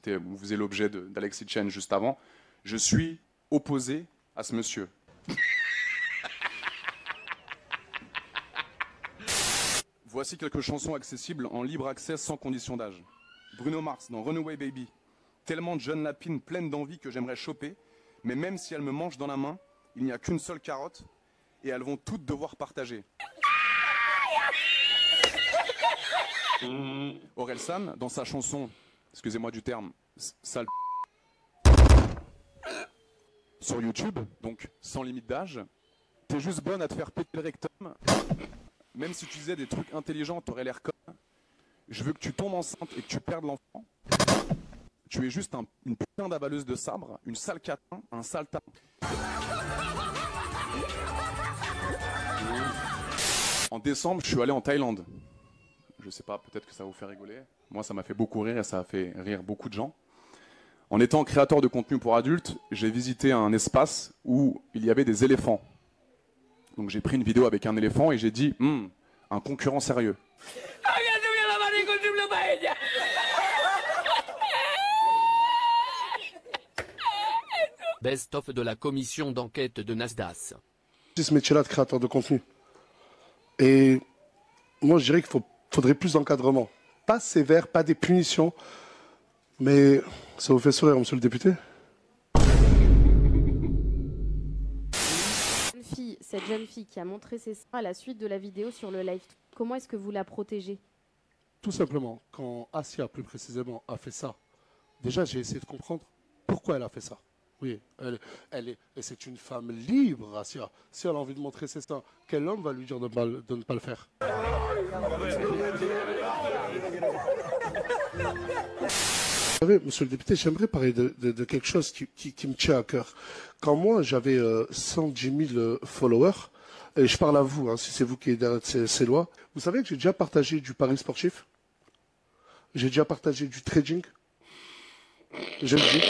vous faisiez l'objet d'Alex Hitchin juste avant. Je suis opposé à ce monsieur. Voici quelques chansons accessibles en libre accès sans condition d'âge. Bruno Mars dans Runaway Baby. Tellement de jeunes lapines pleines d'envie que j'aimerais choper, mais même si elles me mangent dans la main, il n'y a qu'une seule carotte et elles vont toutes devoir partager. Orelsan, dans sa chanson, excusez-moi du terme, sale sur YouTube, donc sans limite d'âge, t'es juste bonne à te faire péter le rectum. Même si tu disais des trucs intelligents, t'aurais l'air con. Je veux que tu tombes enceinte et que tu perdes l'enfant. Tu es juste une putain d'avaleuse de sabre, une sale catin, un sale tas. En décembre, je suis allé en Thaïlande. Je sais pas, peut-être que ça va vous faire rigoler. Moi, ça m'a fait beaucoup rire et ça a fait rire beaucoup de gens. En étant créateur de contenu pour adultes, j'ai visité un espace où il y avait des éléphants. Donc j'ai pris une vidéo avec un éléphant et j'ai dit, un concurrent sérieux. Best-of de la commission d'enquête de Nasdaq. C'est ce métier-là de créateur de contenu. Et moi, je dirais qu'il faudrait plus d'encadrement. Pas sévère, pas des punitions. Mais ça vous fait sourire, monsieur le député? Cette jeune fille qui a montré ses seins à la suite de la vidéo sur le live, comment est-ce que vous la protégez? Tout simplement, quand Asia, plus précisément, a fait ça, déjà, j'ai essayé de comprendre pourquoi elle a fait ça. Oui, et c'est une femme libre, Asia. Si elle a envie de montrer ses seins, quel homme va lui dire de ne pas le faire? Vous savez, monsieur le député, j'aimerais parler de quelque chose qui me tient à cœur. Quand moi, j'avais 110 000 followers, et je parle à vous, hein, si c'est vous qui êtes derrière ces lois, vous savez que j'ai déjà partagé du pari sportif? J'ai déjà partagé du trading? Je le dis.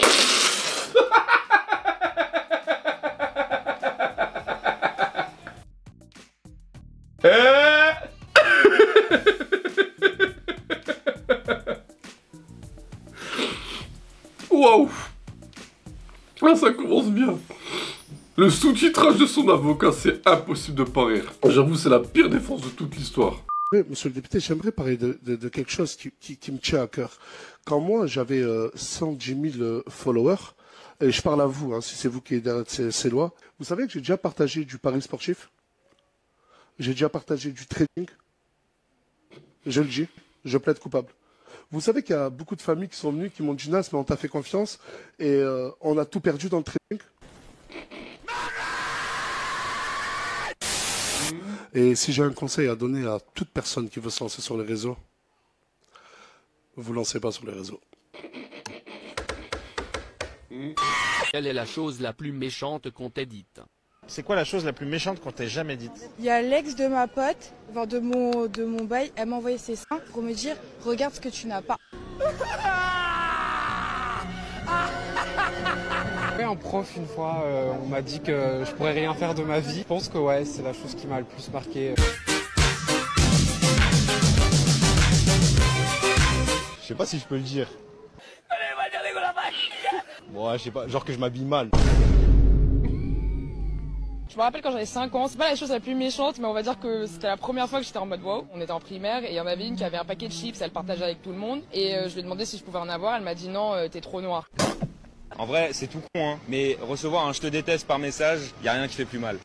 Waouh! Là, ça commence bien. Le sous-titrage de son avocat, c'est impossible de pas rire. J'avoue, c'est la pire défense de toute l'histoire. Oui, monsieur le député, j'aimerais parler de quelque chose qui me tient à cœur. Quand moi, j'avais 110 000 followers, et je parle à vous, hein, si c'est vous qui êtes derrière ces lois, vous savez que j'ai déjà partagé du pari sportif, j'ai déjà partagé du trading, je le dis, je plaide coupable. Vous savez qu'il y a beaucoup de familles qui sont venues, qui m'ont dit Nas, mais on t'a fait confiance, et on a tout perdu dans le trading. Et si j'ai un conseil à donner à toute personne qui veut se lancer sur les réseaux, vous lancez pas sur les réseaux. Quelle est la chose la plus méchante qu'on t'ait dite? C'est quoi la chose la plus méchante qu'on t'ait jamais dite? Il y a l'ex de ma pote, enfin de mon bail, elle m'a envoyé ses seins pour me dire regarde ce que tu n'as pas. Un prof une fois, on m'a dit que je pourrais rien faire de ma vie. Je pense que ouais, c'est la chose qui m'a le plus marqué. Je sais pas si je peux le dire. Bon, ouais, je sais pas, genre que je m'habille mal. Je me rappelle quand j'avais 5 ans, c'est pas la chose la plus méchante, mais on va dire que c'était la première fois que j'étais en mode wow. On était en primaire et il y en avait une qui avait un paquet de chips, elle partageait avec tout le monde. Et je lui ai demandé si je pouvais en avoir, elle m'a dit non, t'es trop noir. En vrai, c'est tout con, hein. Mais recevoir un je te déteste par message, y a rien qui fait plus mal.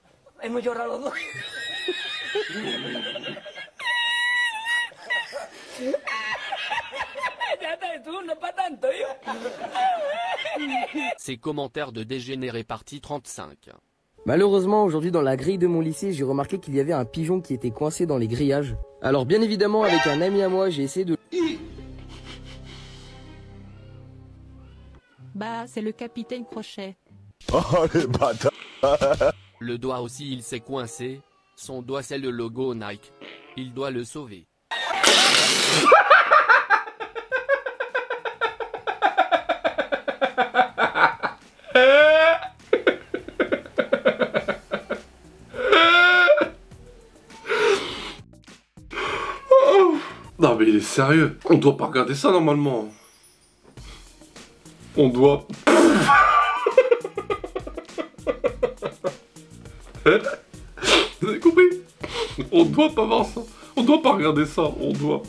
Ces commentaires de dégénérés partie 35. Malheureusement, aujourd'hui dans la grille de mon lycée, j'ai remarqué qu'il y avait un pigeon qui était coincé dans les grillages. Alors bien évidemment, avec un ami à moi, j'ai essayé de... Bah, c'est le capitaine Crochet. Oh les bâtards. Le doigt aussi il s'est coincé, son doigt c'est le logo Nike. Il doit le sauver. Non mais il est sérieux. On doit pas regarder ça normalement. On doit... Vous avez compris? On doit pas voir ça. On doit pas regarder ça. On doit...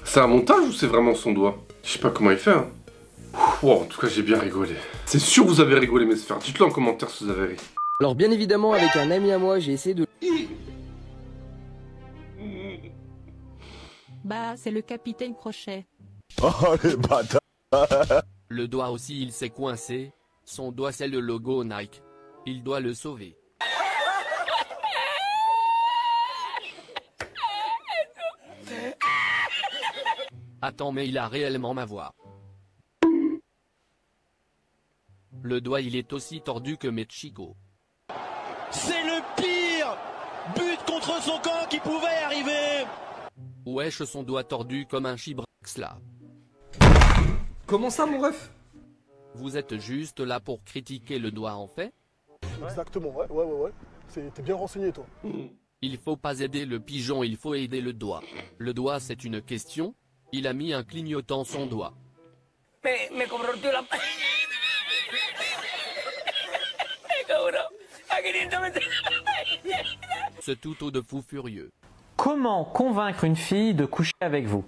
C'est un montage ou c'est vraiment son doigt? Je sais pas comment il fait. Hein. Wow, en tout cas j'ai bien rigolé. C'est sûr que vous avez rigolé mes sphères. Dites-le en commentaire si vous avez ri. Alors bien évidemment, avec un ami à moi, j'ai essayé de... Bah, c'est le capitaine Crochet. Oh les bâtards. Le doigt aussi il s'est coincé, son doigt c'est le logo Nike. Il doit le sauver. Attends mais il a réellement ma voix. Le doigt il est aussi tordu que mes Chico. C'est le pire but contre son camp qui pouvait arriver. Wesh son doigt tordu comme un chibrax là. Comment ça mon ref? Vous êtes juste là pour critiquer le doigt en fait? Exactement, ouais. T'es bien renseigné toi. Il faut pas aider le pigeon, il faut aider le doigt. Le doigt c'est une question. Il a mis un clignotant son doigt. Me comprometí la... Ce toutou de fou furieux. Comment convaincre une fille de coucher avec vous?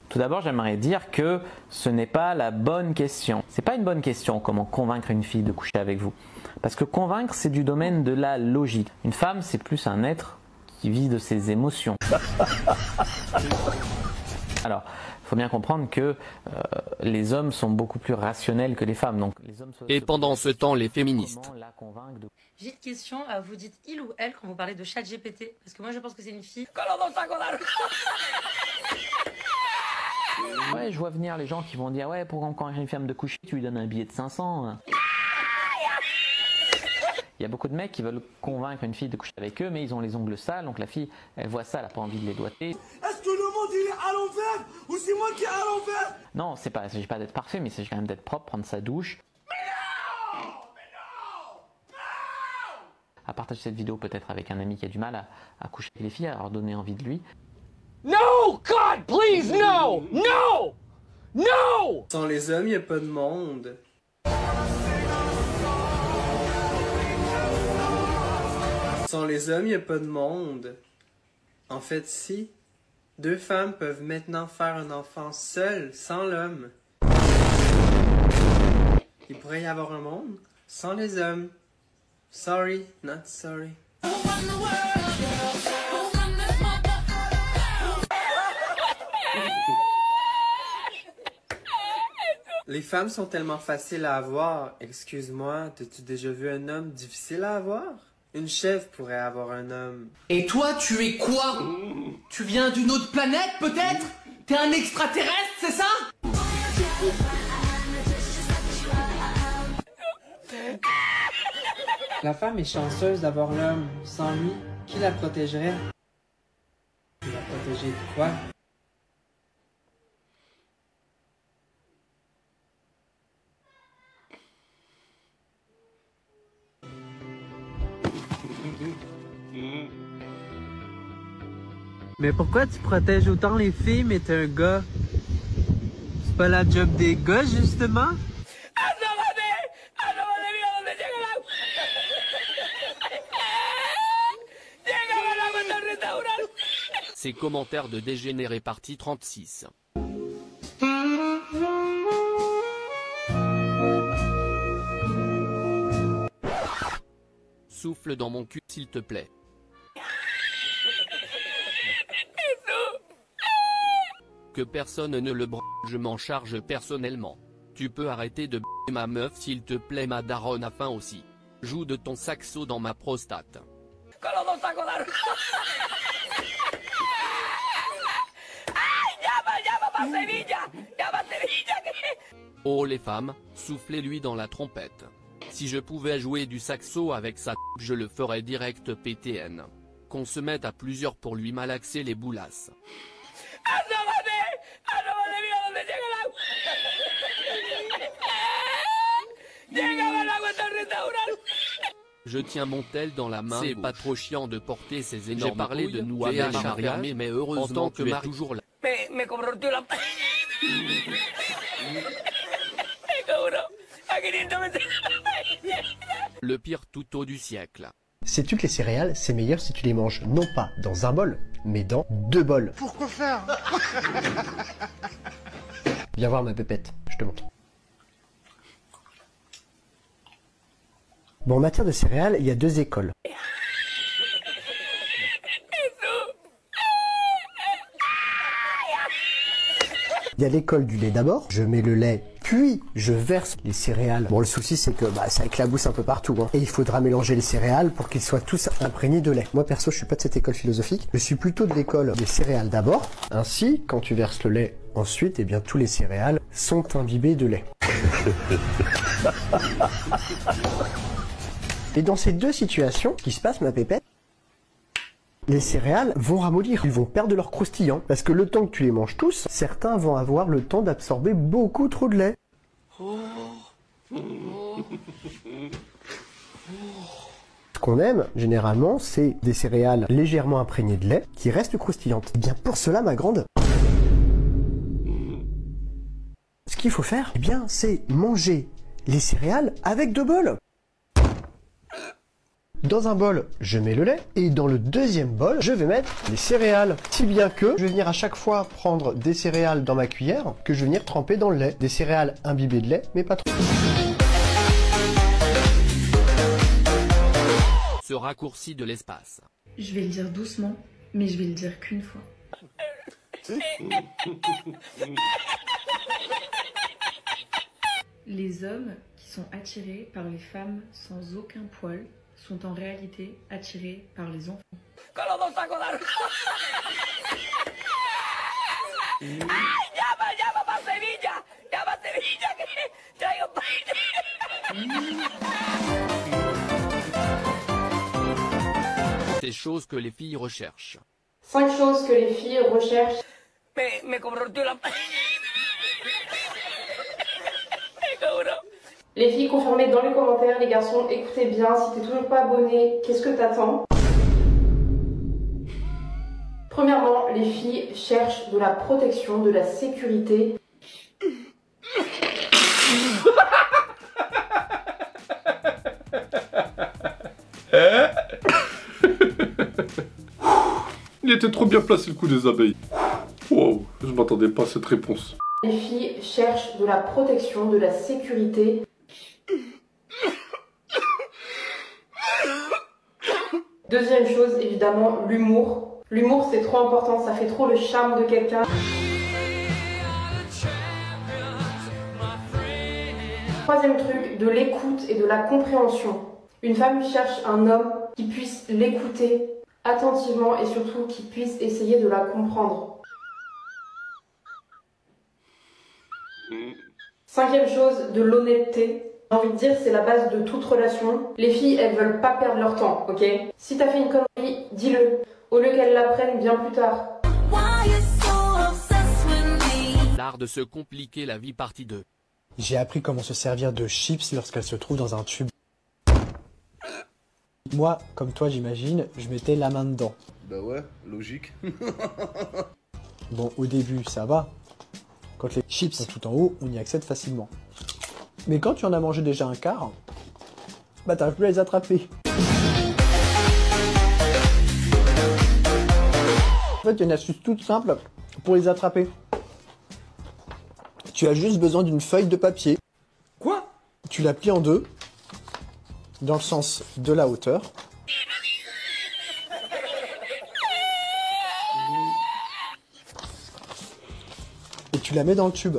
Tout d'abord, j'aimerais dire que ce n'est pas la bonne question. C'est pas une bonne question, comment convaincre une fille de coucher avec vous. Parce que convaincre, c'est du domaine de la logique. Une femme, c'est plus un être qui vit de ses émotions. Alors, il faut bien comprendre que les hommes sont beaucoup plus rationnels que les femmes. Donc, les hommes Et pendant ce temps, les féministes. J'ai une question, vous dites il ou elle quand vous parlez de ChatGPT? Parce que moi je pense que c'est une fille. Ouais, je vois venir les gens qui vont dire ouais, pour convaincre une femme de coucher, tu lui donnes un billet de 500. Il y a beaucoup de mecs qui veulent convaincre une fille de coucher avec eux, mais ils ont les ongles sales, donc la fille, elle voit ça, elle n'a pas envie de les doigter. Est-ce que le monde il est à l'envers ou c'est moi qui est à l'envers? Non, il ne s'agit pas d'être parfait, mais il s'agit quand même d'être propre, prendre sa douche. À partager cette vidéo peut-être avec un ami qui a du mal à coucher avec les filles, à leur donner envie de lui. No, God, please, no, no, no. Sans les hommes, il n'y a pas de monde. Sans les hommes, il n'y a pas de monde. En fait, si. 2 femmes peuvent maintenant faire un enfant seul, sans l'homme. Il pourrait y avoir un monde sans les hommes. Sorry, not sorry. Les femmes sont tellement faciles à avoir. Excuse-moi, t'as-tu déjà vu un homme difficile à avoir? Une chèvre pourrait avoir un homme. Et toi, tu es quoi? Tu viens d'une autre planète, peut-être? T'es un extraterrestre, c'est ça? La femme est chanceuse d'avoir l'homme. Sans lui, qui la protégerait? La protéger de quoi? Mais pourquoi tu protèges autant les filles mais t'es un gars? C'est pas la job des gars, justement? Ces commentaires de dégénérés partie 36. Souffle dans mon cul s'il te plaît. Que personne ne le branle, je m'en charge personnellement. Tu peux arrêter de b***er ma meuf s'il te plaît, ma daronne a faim aussi. Joue de ton saxo dans ma prostate. Oh les femmes, soufflez-lui dans la trompette. Si je pouvais jouer du saxo avec ça, je le ferais direct PTN. Qu'on se mette à plusieurs pour lui malaxer les boulasses. Je tiens mon tel dans la main. C'est pas trop chiant de porter ces énormes. J'ai parlé de nous à mariage, mais heureusement en tant que tu es toujours là. Me compró la... Le pire tuto du siècle. Sais-tu que les céréales, c'est meilleur si tu les manges non pas dans un bol, mais dans 2 bols. Pourquoi faire? Viens voir ma pépette, je te montre. Bon, en matière de céréales, il y a 2 écoles. Il y a l'école du lait d'abord, je mets le lait, puis je verse les céréales. Bon, le souci c'est que ça éclabousse un peu partout, hein. Et il faudra mélanger les céréales pour qu'ils soient tous imprégnés de lait. Moi perso, je suis pas de cette école philosophique, je suis plutôt de l'école des céréales d'abord. Ainsi, quand tu verses le lait ensuite, eh bien tous les céréales sont imbibés de lait. Et dans ces 2 situations, ce qui se passe, ma pépette, les céréales vont ramollir, ils vont perdre leur croustillant, parce que le temps que tu les manges tous, certains vont avoir le temps d'absorber beaucoup trop de lait. Ce qu'on aime, généralement, c'est des céréales légèrement imprégnées de lait, qui restent croustillantes. Et bien pour cela, ma grande, ce qu'il faut faire, eh bien, c'est manger les céréales avec 2 bols. Dans un bol, je mets le lait, et dans le deuxième bol, je vais mettre les céréales. Si bien que je vais venir à chaque fois prendre des céréales dans ma cuillère, que je vais venir tremper dans le lait. Des céréales imbibées de lait, mais pas trop. Ce raccourci de l'espace. Je vais le dire doucement, mais je vais le dire qu'une fois. Les hommes qui sont attirés par les femmes sans aucun poil sont en réalité attirés par les enfants. Ces choses que les filles recherchent. 5 choses que les filles recherchent. Les filles, confirmez dans les commentaires. Les garçons, écoutez bien. Si t'es toujours pas abonné, qu'est-ce que t'attends? Premièrement, les filles cherchent de la protection, de la sécurité. était trop bien placé le coup des abeilles. Wow, je m'attendais pas à cette réponse. Les filles cherchent de la protection, de la sécurité. Deuxième chose, évidemment, l'humour. L'humour, c'est trop important, ça fait trop le charme de quelqu'un. Troisième truc, de l'écoute et de la compréhension. Une femme cherche un homme qui puisse l'écouter attentivement et surtout qui puisse essayer de la comprendre. Cinquième chose, de l'honnêteté. J'ai envie de dire, c'est la base de toute relation. Les filles, elles veulent pas perdre leur temps, ok? Si t'as fait une connerie, dis-le, au lieu qu'elles l'apprennent bien plus tard. L'art de se compliquer la vie partie 2. J'ai appris comment se servir de chips lorsqu'elles se trouvent dans un tube. Moi, comme toi j'imagine, je mettais la main dedans. Bah ouais, logique. Bon, au début, ça va. Quand les chips sont tout en haut, on y accède facilement. Mais quand tu en as mangé déjà un quart, bah t'arrives plus à les attraper. En fait, il y a une astuce toute simple pour les attraper. Tu as juste besoin d'une feuille de papier. Quoi? Tu la plies en deux, dans le sens de la hauteur. Et tu la mets dans le tube.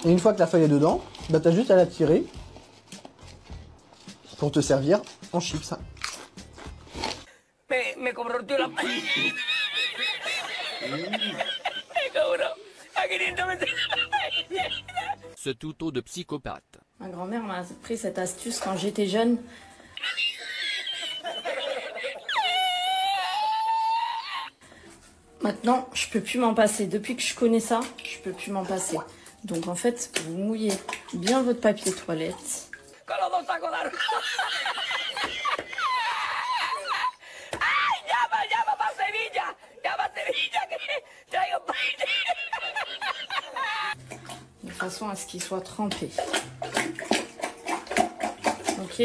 Et une fois que la feuille est dedans, bah t'as juste à la tirer pour te servir en chips. Me comprometió la... Ce tuto de psychopathe. Ma grand-mère m'a appris cette astuce quand j'étais jeune. Maintenant, je peux plus m'en passer. Depuis que je connais ça, je peux plus m'en passer. Donc en fait, vous mouillez bien votre papier toilette. De façon à ce qu'il soit trempé. Ok.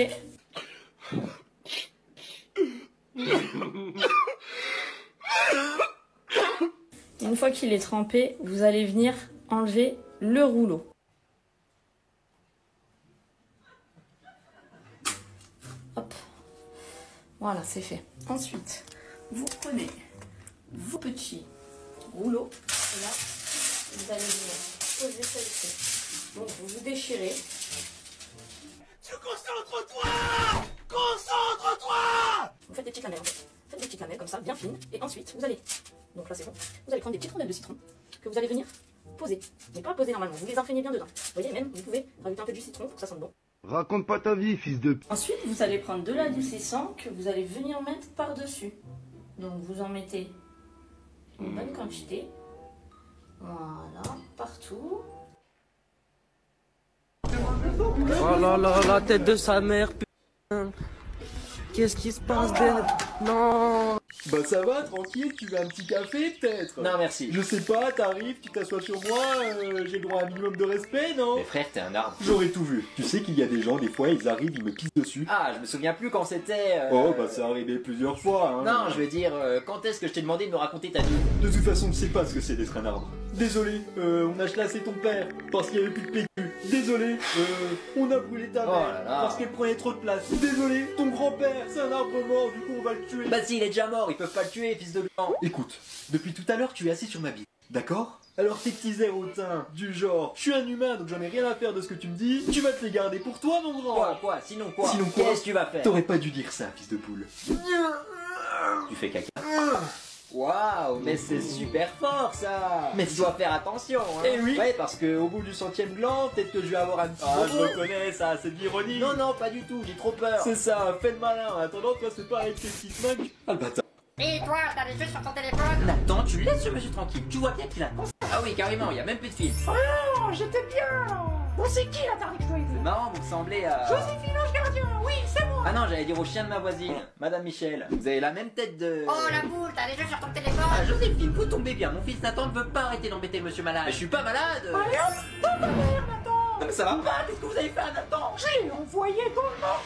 Une fois qu'il est trempé, vous allez venir enlever le rouleau. Hop. Voilà, c'est fait. Ensuite, vous prenez vos petits rouleaux. Et là, vous allez venir poser celle-ci. Donc, vous déchirez. Concentre-toi! Concentre-toi! Vous faites des petites lamelles, en fait. Faites des petites lamelles comme ça, bien fines. Et ensuite, vous allez... Donc là, c'est bon. Vous allez prendre des petites rondelles de citron que vous allez venir poser. Mais pas poser normalement, vous les imprégnez bien dedans. Vous voyez, même, vous pouvez rajouter un peu de jus de citron pour que ça sente bon. Raconte pas ta vie, fils de... Ensuite, vous allez prendre de l'adoucissant que vous allez venir mettre par-dessus. Donc, vous en mettez une bonne quantité. Voilà, partout. Oh là là, la tête de sa mère, putain. Qu'est-ce qui se passe derrière? Non. Bah ça va, tranquille, tu veux un petit café peut-être? Non merci. Je sais pas, t'arrives, tu t'assois sur moi, j'ai le droit à un minimum de respect, non? Mais frère, t'es un arbre. J'aurais tout vu. Tu sais qu'il y a des gens, des fois, ils arrivent, ils me pissent dessus. Ah, je me souviens plus quand c'était... Oh, bah c'est arrivé plusieurs fois, hein. Non, je veux dire, quand est-ce que je t'ai demandé de me raconter ta vie? De toute façon, je sais pas ce que c'est d'être un arbre. Désolé, on a chlassé ton père parce qu'il y avait plus de PQ. Désolé, on a brûlé ta mère parce qu'elle prenait trop de place. Désolé, ton grand-père, c'est un arbre mort, du coup on va le tuer. Bah s'il est déjà mort, ils peuvent pas le tuer, fils de blanc. Écoute, depuis tout à l'heure tu es assis sur ma bite, d'accord? Alors tes petits airs hautains, du genre, je suis un humain donc j'en ai rien à faire de ce que tu me dis, tu vas te les garder pour toi mon grand. Quoi? Sinon quoi? Sinon quoi? Qu'est-ce que tu vas faire? T'aurais pas dû dire ça, fils de poule. Tu fais caca. Waouh, mais c'est super fort ça. Mais tu dois faire attention hein. Eh oui. Ouais, parce que au bout du 100e gland, peut-être que je vais avoir un petit... Ah, je reconnais ça, c'est de l'ironie. Non, non, pas du tout, j'ai trop peur. C'est ça, fais le malin. En attendant, toi c'est pas avec tes petites mains. Ah le bâtard. Et toi, t'as des jeux sur ton téléphone? Nathan, tu laisses ce monsieur tranquille. Tu vois bien qu'il a pensé à Ah oui, carrément, y a même plus de fil. Oh non, j'étais bien. Bon, c'est qui la tarée que je dois aider? C'est marrant, vous ressemblez à... Joséphine Ange Gardien, oui, c'est moi. Ah non, j'allais dire au chien de ma voisine, Madame Michel. Vous avez la même tête de... Oh la boule, t'as les jeux sur ton téléphone. Ah, Joséphine, vous tombez bien. Mon fils Nathan ne veut pas arrêter d'embêter Monsieur Malade. Mais je suis pas malade. Allez hop, dans ta mère, Nathan. Non mais ça va pas, qu'est-ce que vous avez fait à Nathan? J'ai envoyé ton nom.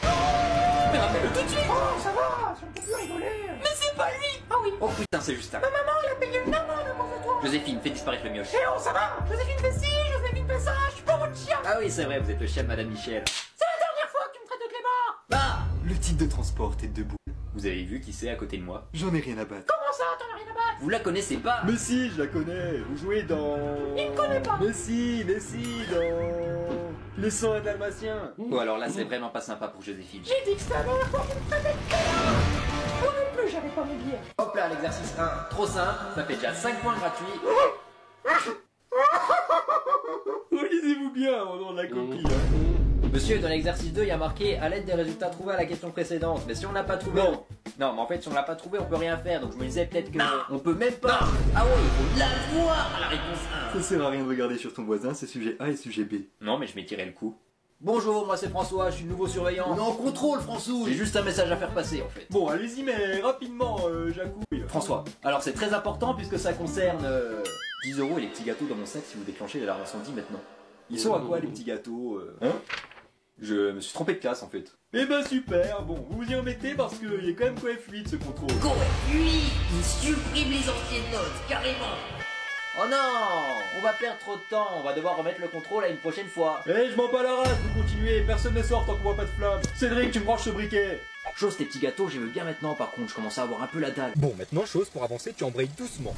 Mais rappelle-le tout de suite. Oh, ça va, si on peut plus rigoler. Mais c'est pas lui. Ah oui. Oh putain, c'est Justin. Ma maman, elle a payé une amende à cause de toi. Joséphine, fais disparaître le mioche. Eh oh, ça va. Joséphine fait ci, Joséphine fait ça, je suis pas votre chien. Ah oui, c'est vrai, vous êtes le chien de Madame Michel. C'est la dernière fois que tu me traites de clébard. Bah, le type de transport, tête de boule. Vous avez vu qui c'est à côté de moi? J'en ai rien à battre. Comment ça, t'en as rien à battre? Vous la connaissez pas? Mais si, je la connais. Vous jouez dans... Il me connaît pas. Mais si, dans... Les 101 Dalmatiens. Bon alors là, c'est vraiment pas sympa pour Joséphine. J'ai dit que c'était la dernière fois que tu me traitais de clébard. Moi non plus, j'avais pas mes billets. Hop là, l'exercice 1, trop simple, ça fait déjà 5 points gratuits. Relisez-vous bien au nom de la copie. Hein. Monsieur, dans l'exercice 2, il y a marqué à l'aide des résultats trouvés à la question précédente. Mais si on l'a pas trouvé... Non, mais en fait, si on l'a pas trouvé, on peut rien faire. Donc je me disais peut-être que... On peut même pas... Ah ouais, il faut l'avoir à la réponse 1. Ça sert à rien de regarder sur ton voisin, c'est sujet A et sujet B. Non, mais je m'étirais le coup. Bonjour, moi c'est François, je suis le nouveau surveillant. On est en contrôle, François. J'ai juste un message à faire passer en fait. Bon, allez-y, mais rapidement, Jacouille. François, alors c'est très important puisque ça concerne 10 € et les petits gâteaux dans mon sac si vous déclenchez l'alarme incendie maintenant. Ils sont à quoi les petits gâteaux Hein? Je me suis trompé de classe en fait. Eh ben super, bon, vous vous y remettez parce qu'il est quand même Coef8 ce contrôle. Coef8, il supprime les anciennes notes, carrément. Oh non, on va perdre trop de temps, on va devoir remettre le contrôle à une prochaine fois. Eh, je m'en bats la race, vous continuez, personne ne sort tant qu'on voit pas de flamme. Cédric, tu me branches ce briquet. Chose, tes petits gâteaux, j'aime bien maintenant par contre, je commence à avoir un peu la dalle. Bon, maintenant, chose, pour avancer, tu embrayes doucement.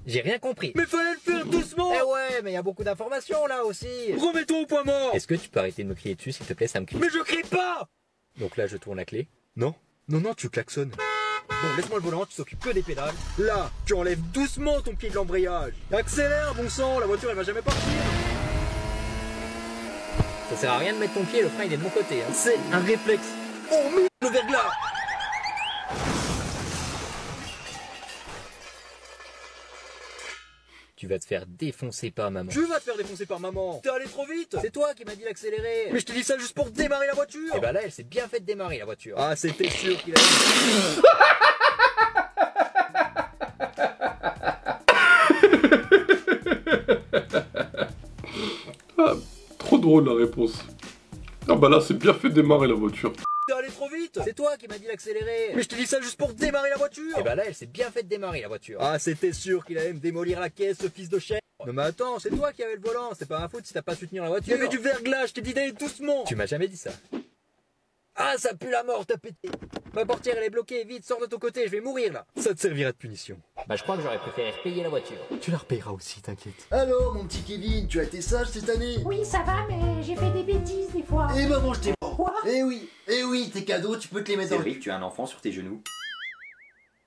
J'ai rien compris. Mais fallait le faire doucement. Eh ouais, mais il y a beaucoup d'informations là aussi. Remettons au point mort. Est-ce que tu peux arrêter de me crier dessus, s'il te plaît, ça me crie. Mais je crie pas. Donc là, je tourne la clé. Non, tu klaxonnes. Bon, laisse-moi le volant, tu t'occupes que des pédales. Là, tu enlèves doucement ton pied de l'embrayage. Accélère, bon sang, la voiture elle va jamais partir. Ça sert à rien de mettre ton pied, le frein il est de mon côté. Hein. C'est un réflexe. Oh merde, le verglas. Tu vas te faire défoncer par maman. Tu vas te faire défoncer par maman. T'es allé trop vite. C'est toi qui m'as dit d'accélérer. Mais je te dis ça juste pour démarrer la voiture. Et bah là, elle s'est bien fait de démarrer la voiture. Ah, c'était sûr qu'il a... Ah, trop drôle la réponse. Ah bah là, c'est bien fait démarrer la voiture. T'es allé trop vite. C'est toi qui m'as dit d'accélérer. Mais je te dis ça juste pour démarrer la voiture. Et bah là, elle s'est bien fait de démarrer la voiture. Ah, c'était sûr qu'il allait me démolir la caisse, ce fils de chien. Non mais attends, c'est toi qui avais le volant, c'est pas ma faute si t'as pas su tenir la voiture. Il y avait du verglas, je t'ai dit d'aller doucement. Tu m'as jamais dit ça. Ah, ça pue la mort, t'as pété. Ma portière elle est bloquée, vite, sors de ton côté, je vais mourir là. Ça te servira de punition. Bah je crois que j'aurais préféré repayer la voiture. Tu la repayeras aussi, t'inquiète. Alors, mon petit Kevin, tu as été sage cette année? Oui, ça va, mais j'ai fait des bêtises des fois. Eh ben, mange tes morts. Quoi? Eh oui, tes cadeaux, tu peux te les mettre dans le... Cédric, tu as un enfant sur tes genoux.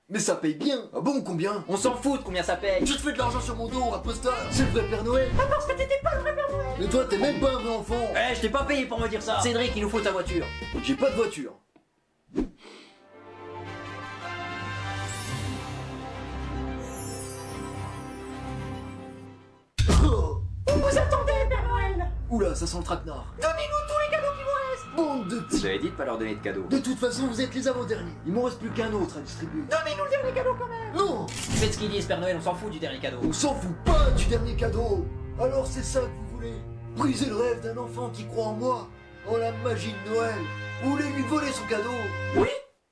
Mais ça paye bien. Ah bon, combien? On s'en fout de combien ça paye. Je te fais de l'argent sur mon dos, imposteur. C'est le vrai Père Noël. Ah parce que t'étais pas le vrai Père Noël. Mais toi, t'es même pas un vrai enfant. Eh, je t'ai pas payé pour me dire ça. Cédric, il nous faut ta voiture. J'ai pas de voiture. On vous attendait, Père Noël. Oula, ça sent le traquenard. Donnez-nous tous les cadeaux qui vous restent. Bande de petits. J'avais dit de pas leur donner de cadeaux. De toute façon, vous êtes les avant-derniers. Il m'en reste plus qu'un autre à distribuer. Donnez-nous le dernier cadeau quand même. Non. Faites ce qu'ils disent, Père Noël, on s'en fout du dernier cadeau. On s'en fout pas du dernier cadeau. Alors c'est ça que vous voulez? Briser le rêve d'un enfant qui croit en moi, en la magie de Noël. Vous voulez lui voler son cadeau? Oui.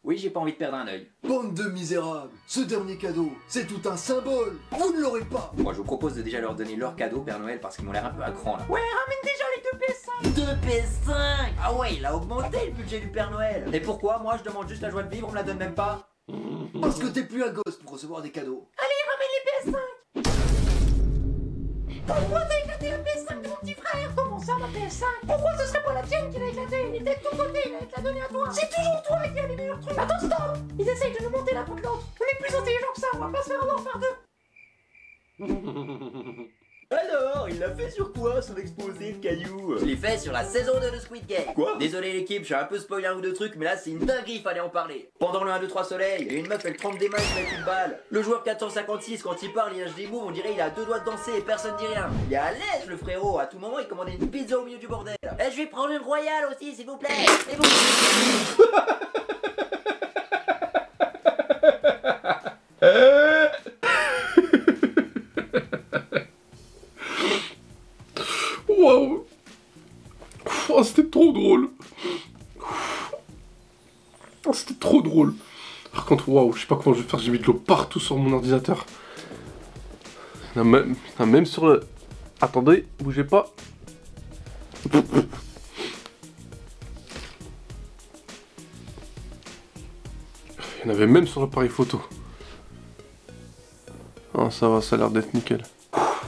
Oui, j'ai pas envie de perdre un œil. Bande de misérables. Ce dernier cadeau, c'est tout un symbole. Vous ne l'aurez pas. Moi, je vous propose de déjà leur donner leur cadeau, Père Noël, parce qu'ils m'ont l'air un peu à cran là. Ouais, ramène déjà les 2 PS5. 2 PS5. Ah ouais, il a augmenté le budget du Père Noël. Et pourquoi? Moi, je demande juste la joie de vivre, on me la donne même pas. Parce que t'es plus un gosse pour recevoir des cadeaux. Allez, ramène les PS5. Pourquoi t'as éclaté la PS5 de mon petit frère? Comment ça, ma PS5? Pourquoi ce serait pas la tienne qui l'a éclaté? Il était de ton côté, il allait te la donner à toi. C'est toujours toi qui as les meilleurs trucs. Attends, stop. Ils essayent de nous monter la peau de l'autre. On est plus intelligents que ça, on va pas se faire avoir par deux. Alors, il l'a fait sur quoi son exposé le caillou? Je l'ai fait sur la saison 2 de Squid Game. Quoi? Désolé l'équipe, j'ai un peu spoilé un ou deux trucs, mais là c'est une dinguerie, fallait en parler. Pendant le 1, 2, 3 soleil, et une meuf elle trempe des mains et met une balle. Le joueur 456, quand il parle, il lâche des mots, on dirait il a 2 doigts de danser et personne dit rien. Il est à l'aise le frérot, à tout moment il commandait une pizza au milieu du bordel. Eh, je vais prendre une royale aussi s'il vous plaît. Et vous... Waouh. Oh, c'était trop drôle. Oh, c'était trop drôle. Par contre, waouh, je sais pas comment je vais faire, j'ai mis de l'eau partout sur mon ordinateur. Il y en a même sur le... Attendez, bougez pas. Il y en avait même sur l'appareil photo. Ah, ça va, ça a l'air d'être nickel.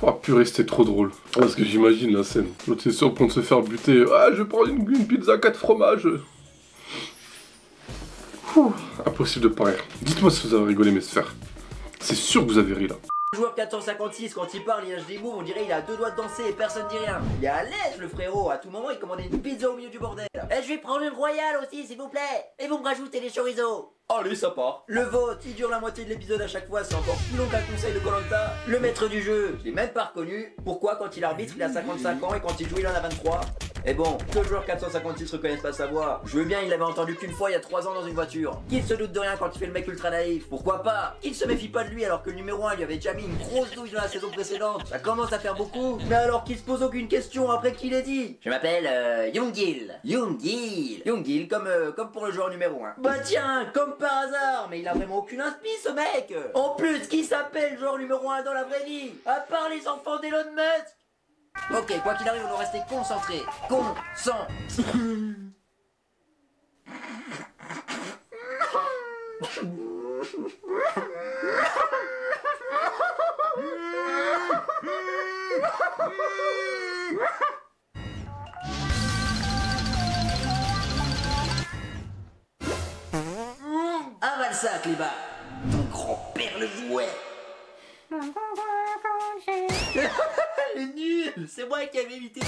Oh purée, c'était trop drôle. Parce que j'imagine la scène. L'autre c'est sûr pour se faire buter. Ah, je vais prendre une pizza 4 fromages. Impossible de pas rire. Dites-moi si vous avez rigolé mes sphères. C'est sûr que vous avez ri là. Le joueur 456, quand il parle, il lâche des mots, on dirait il a 2 doigts de danser et personne dit rien. Il est à l'aise le frérot, à tout moment il commandait une pizza au milieu du bordel. Eh, je vais prendre une royale aussi s'il vous plaît. Et vous me rajoutez les chorizo. Allez, ça part. Le vote, il dure la moitié de l'épisode à chaque fois, c'est encore plus long qu'un conseil de Koh-Lanta. Le maître du jeu, je l'ai même pas reconnu. Pourquoi quand il arbitre il a 55 ans et quand il joue il en a 23? Et bon, que le joueur 456 reconnaisse pas sa voix. Je veux bien, il l'avait entendu qu'une fois il y a 3 ans dans une voiture. Qu'il se doute de rien quand il fait le mec ultra naïf. Pourquoi pas? Qu'il se méfie pas de lui alors que le numéro 1 lui avait déjà mis une grosse douille dans la saison précédente. Ça commence à faire beaucoup. Mais alors qu'il se pose aucune question après qu'il ait dit. Je m'appelle Young-il. Young-il comme pour le joueur numéro 1. Bah tiens, comme par hasard, mais il a vraiment aucune inspi ce mec. En plus, qui s'appelle joueur numéro 1 dans la vraie vie? À part les enfants d'Elon Musk. Ok, quoi qu'il arrive, on doit rester concentré. Avale ça, Cléba. Ton grand-père le jouet. Elle est nulle. C'est moi qui avais évité.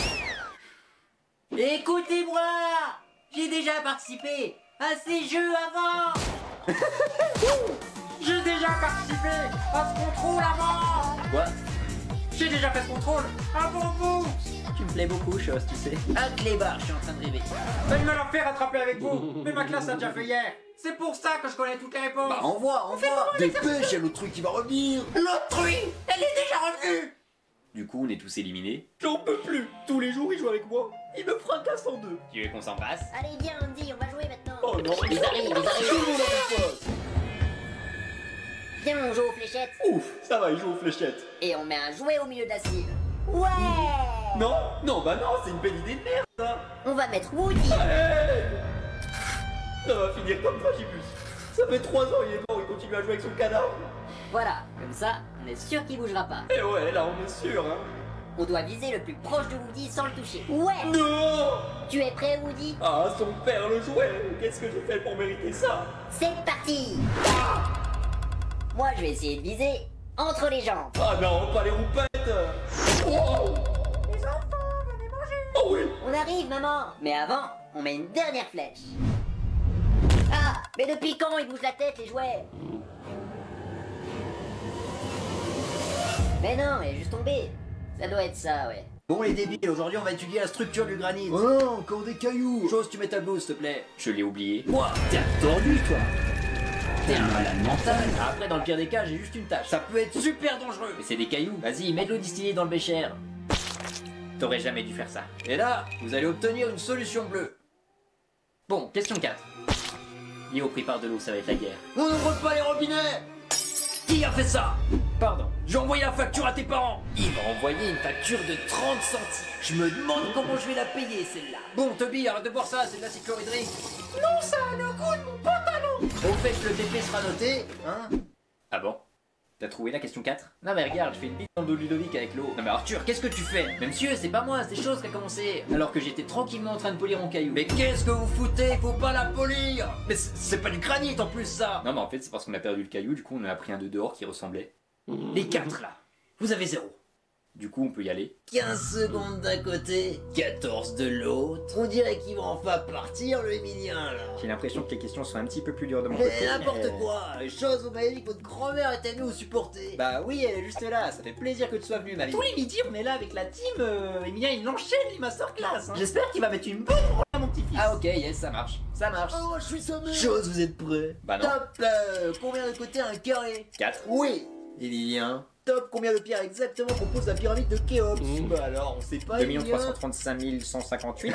Écoutez-moi. J'ai déjà participé à ces jeux avant. J'ai déjà participé à ce contrôle avant. Quoi? J'ai déjà fait ce contrôle avant vous. Tu me plais beaucoup, chose, tu sais. Un clébard, je suis en train de rêver. Il me l'a fait rattraper avec vous. Mais ma classe a déjà fait hier. C'est pour ça que je connais toutes les réponses. Bah envoie. Dépêche, y'a l'autre truc qui va revenir. L'autre truc, elle est déjà revenue. Du coup, on est tous éliminés. J'en peux plus. Tous les jours, il joue avec moi. Il me fracasse en deux. Tu veux qu'on s'embrasse? Allez, viens, Andy, on va jouer maintenant. Oh non, ils arrivent. Tout le monde en face. Viens, on joue aux fléchettes. Ouf, ça va, il joue aux fléchettes. Et on met un jouet au milieu de la cible. Ouais. Non, bah non, c'est une belle idée de merde, ça. On va mettre Woody. Ouais. Ça va finir comme Tragibus. Ça fait 3 ans, il est mort, il continue à jouer avec son cadavre. Voilà, comme ça, on est sûr qu'il bougera pas. Et ouais, là, on est sûr, hein. On doit viser le plus proche de Woody sans le toucher. Ouais. Non. Tu es prêt, Woody? Ah, son père le jouet. Qu'est-ce que j'ai fait pour mériter ça? C'est parti. Moi, je vais essayer de viser entre les jambes. Ah non, pas les roupettes. Wow. Les enfants, venez manger. Oh oui. On arrive, maman. Mais avant, on met une dernière flèche. Ah, mais depuis quand ils bougent la tête, les jouets? Mais non, elle est juste tombée. Ça doit être ça, ouais. Bon les débiles, aujourd'hui on va étudier la structure du granit. Oh non, encore des cailloux. Chose, tu mets ta blouse s'il te plaît. Je l'ai oublié. Moi, t'es tordu toi. T'es un malade mental. Après dans le pire des cas, j'ai juste une tâche. Ça peut être super dangereux. Mais c'est des cailloux. Vas-y, mets de l'eau distillée dans le bécher. T'aurais jamais dû faire ça. Et là, vous allez obtenir une solution bleue. Bon, question 4. Léo pris par de l'eau, ça va être la guerre. On n'ouvre pas les robinets. Qui a fait ça? Pardon, j'ai envoyé la facture à tes parents. Il va envoyer une facture de 30 centimes. Je me demande comment je vais la payer celle-là. Bon, Toby, arrête de boire ça, c'est de la cyclohydrique. Non, ça a le goût de mon pantalon. Au fait que le TP sera noté, hein? Ah bon? T'as trouvé la question 4? Non mais regarde, je fais une bite dans le dos de Ludovic avec l'eau. Non mais Arthur, qu'est-ce que tu fais? Mais monsieur, c'est pas moi, c'est Chose qui a commencé. Alors que j'étais tranquillement en train de polir mon caillou. Mais qu'est-ce que vous foutez? Faut pas la polir. Mais c'est pas du granit en plus ça. Non mais en fait c'est parce qu'on a perdu le caillou, du coup on en a pris un de dehors qui ressemblait. Les 4 là, vous avez 0. Du coup, on peut y aller. 15 secondes d'un côté, 14 de l'autre. On dirait qu'il va enfin partir, le Emilien, là. J'ai l'impression que les questions sont un petit peu plus dures de mon côté. Mais n'importe quoi. Les choses, vous m'avez dit que votre grand-mère était venue vous supporter. Bah oui, elle est juste là. Ça fait plaisir que tu sois venu, ma vie. Tous les midis, on est là avec la team. Emilien, il enchaîne les masterclass. Hein. J'espère qu'il va mettre une bonne rôle à mon petit-fils. Ah ok, yes, ça marche. Ça marche. Oh, je suis sa mère. Chose, vous êtes prêts? Bah non. Top, combien de côtés un carré? 4. Oui. Emilien. Top, combien de pierres exactement compose la pyramide de Khéops? Bah alors, on sait pas. 2 335 158.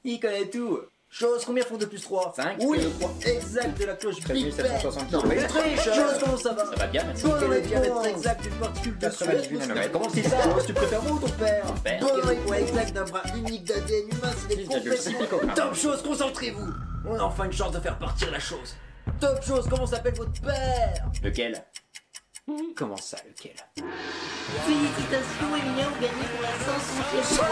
Il connaît tout. Chose, combien font 2 plus 3? 5. Oui, 3. Exact de la cloche Big Ben. 760. Non, mais triche. Chose, comment ça va? Ça va bien, merci. Bonne réponse exact d'une particule de suède. Comment c'est ça? Chose, tu préfères moi ou ton père? Père. Bonne réponse exact d'un bras unique d'ADN humain, c'est des complexes. Top, chose, concentrez-vous. On a enfin une chance de faire partir la chose. Top, chose, comment s'appelle votre père? Lequel? Comment ça, lequel? Félicitations, Emilien, vous gagnez pour la 500e fois.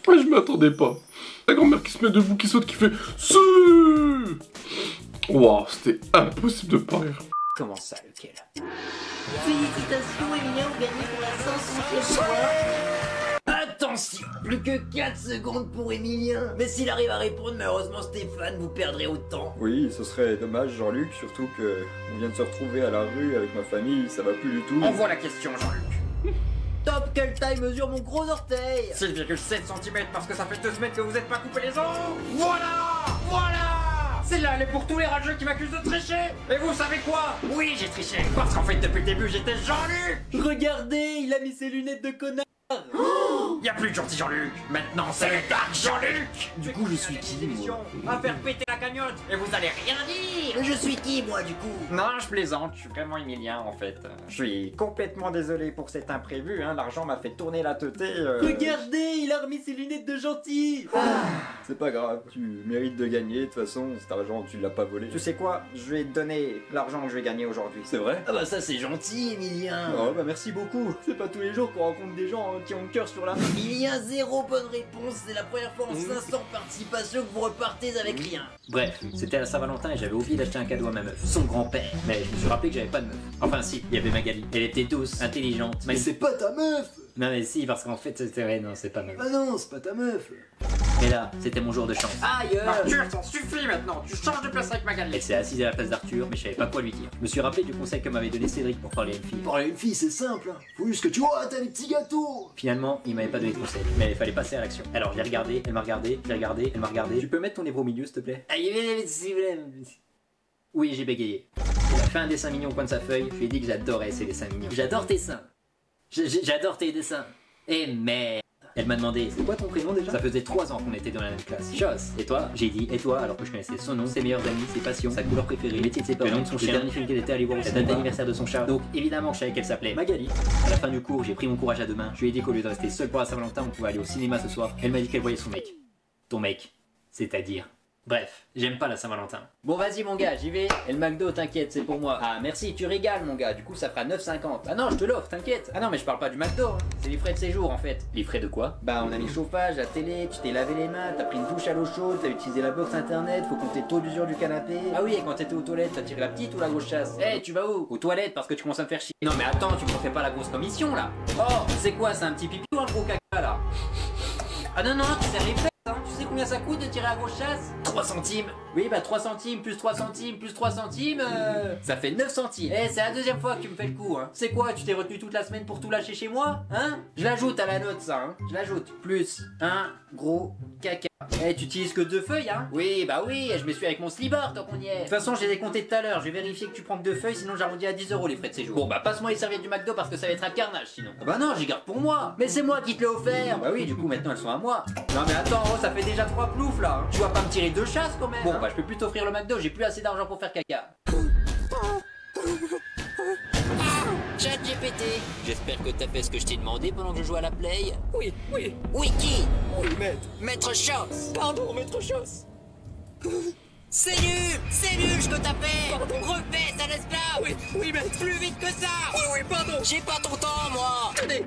Je m'attendais pas. La grand-mère qui se met debout, qui saute, qui fait SU. Waouh, c'était impossible de pas rire. Comment ça, lequel? Félicitations, Emilien, vous gagnez pour la 500e fois. Attention, plus que 4 secondes pour Emilien. Mais s'il arrive à répondre, malheureusement Stéphane, vous perdrez autant. Oui, ce serait dommage, Jean-Luc, surtout que on vient de se retrouver à la rue avec ma famille, ça va plus du tout. Envoie la question, Jean-Luc. Top, quelle taille mesure mon gros orteil? 6,7 cm parce que ça fait 2 semaines que vous êtes pas coupé les ongles. Voilà. Celle-là, elle est pour tous les rageux qui m'accusent de tricher. Et vous savez quoi? Oui, j'ai triché. Parce qu'en fait, depuis le début, j'étais Jean-Luc. Regardez, il a mis ses lunettes de connard. Y'a plus de gentil Jean-Luc. Maintenant, c'est le Dark Jean-Luc. Du coup, je suis qui, moi? À faire péter la cagnotte. Et vous allez rien dire. Mais je suis qui, moi, du coup? Non, je plaisante. Je suis vraiment Emilien, en fait. Je suis complètement désolé pour cet imprévu. Hein. L'argent m'a fait tourner la teutée. Regardez, il a remis ses lunettes de gentil. C'est pas grave, tu mérites de gagner, de toute façon, cet argent, tu l'as pas volé. Tu sais quoi? Je vais te donner l'argent que je vais gagner aujourd'hui. C'est vrai? Ah bah ça, c'est gentil, Emilien. Oh bah merci beaucoup. C'est pas tous les jours qu'on rencontre des gens qui ont le cœur sur la main. Il y a 0 bonne réponse, c'est la première fois en 500 participations que vous repartez avec rien. Bref, c'était à la Saint-Valentin et j'avais oublié d'acheter un cadeau à ma meuf, son grand-père. Mais je me suis rappelé que j'avais pas de meuf. Enfin si, il y avait Magali. Elle était douce, intelligente. Mais c'est pas ta meuf! Non mais si, parce qu'en fait c'était vrai, non c'est pas ma meuf. Ah non, c'est pas ta meuf! Et là, c'était mon jour de chance. Aïe! Arthur, ça suffit maintenant, tu changes de place avec Magali. Elle s'est assise à la place d'Arthur, mais je savais pas quoi lui dire. Je me suis rappelé du conseil que m'avait donné Cédric pour parler à une fille. Parler à une fille, c'est simple, hein. Faut juste que tu vois, t'as les petits gâteaux! Finalement, il m'avait pas donné de conseil, mais il fallait passer à l'action. Alors je l'ai regardé, elle m'a regardé, je l'ai regardé, elle m'a regardé. Tu peux mettre ton nez au milieu, s'il te plaît? Oui, j'ai bégayé. Elle a fait un dessin mignon au coin de sa feuille, je lui ai dit que j'adorais ces dessins mignons. J'adore tes seins. J'adore tes dessins. Et merde. Elle m'a demandé, c'est quoi ton prénom déjà? Ça faisait 3 ans qu'on était dans la même classe. Chose. Et toi? J'ai dit, et toi? Alors que je connaissais son nom, ses meilleurs amis, ses passions, sa couleur préférée, le métier de ses parents, le nom de son chien, le dernier film qu'elle était allée voir, la date d'anniversaire de son chat. Donc évidemment, je savais qu'elle s'appelait Magali. À la fin du cours, j'ai pris mon courage à deux mains. Je lui ai dit qu'au lieu de rester seul pour la Saint-Valentin, on pouvait aller au cinéma ce soir. Elle m'a dit qu'elle voyait son mec. Ton mec. C'est-à-dire. Bref, j'aime pas la Saint-Valentin. Bon vas-y mon gars, j'y vais. Et le McDo, t'inquiète, c'est pour moi. Ah merci, tu régales mon gars, du coup ça fera 9,50. Ah non, je te l'offre, t'inquiète. Ah non mais je parle pas du McDo, hein. C'est les frais de séjour en fait. Les frais de quoi? Bah on a mis le chauffage, la télé, tu t'es lavé les mains, t'as pris une douche à l'eau chaude, t'as utilisé la box internet, faut compter le taux d'usure du canapé. Ah oui, et quand t'étais aux toilettes, t'as tiré la petite ou la grosse chasse? Eh, tu vas où? Aux toilettes parce que tu commences à me faire chier. Non mais attends, tu me refais pas la grosse commission là. Oh, c'est quoi, c'est un petit pipi ou un gros caca là? Ah non non, tu sais les fesses, hein. Tu sais combien ça coûte de tirer la grosse chasse? 3 centimes. Oui bah 3 centimes plus 3 centimes plus 3 centimes ça fait 9 centimes. Eh c'est la deuxième fois que tu me fais le coup hein. C'est quoi, tu t'es retenu toute la semaine pour tout lâcher chez moi? Hein? Je l'ajoute à la note ça hein. Je l'ajoute. Plus un gros caca. Eh tu utilises que 2 feuilles hein? Oui bah oui, je me suis avec mon slibard tant qu'on y est. De toute façon j'ai décompté tout à l'heure, je vais vérifier que tu prends que 2 feuilles sinon j'arrondis à 10 € les frais de séjour. Bon bah passe-moi les serviettes du McDo parce que ça va être un carnage sinon. Ah bah non j'y garde pour moi. Mais c'est moi qui te l'ai offert. Bah oui du coup maintenant elles sont à moi. Non mais attends oh, ça fait déjà 3 ploufs là hein. Tu vas pas me tirer 2 chasses quand même. Bon bah je peux plus t'offrir le McDo, j'ai plus assez d'argent pour faire caca. ChatGPT, j'espère que t'as fait ce que je t'ai demandé pendant que je jouais à la play. Oui. Oui qui? Oui, maître. Maître Choss. Pardon, maître Choss. C'est nul ce que t'as fait. Pardon, refais, ça laisse là. Oui, mais plus vite que ça. Oui, pardon. J'ai pas ton temps, moi. Tenez.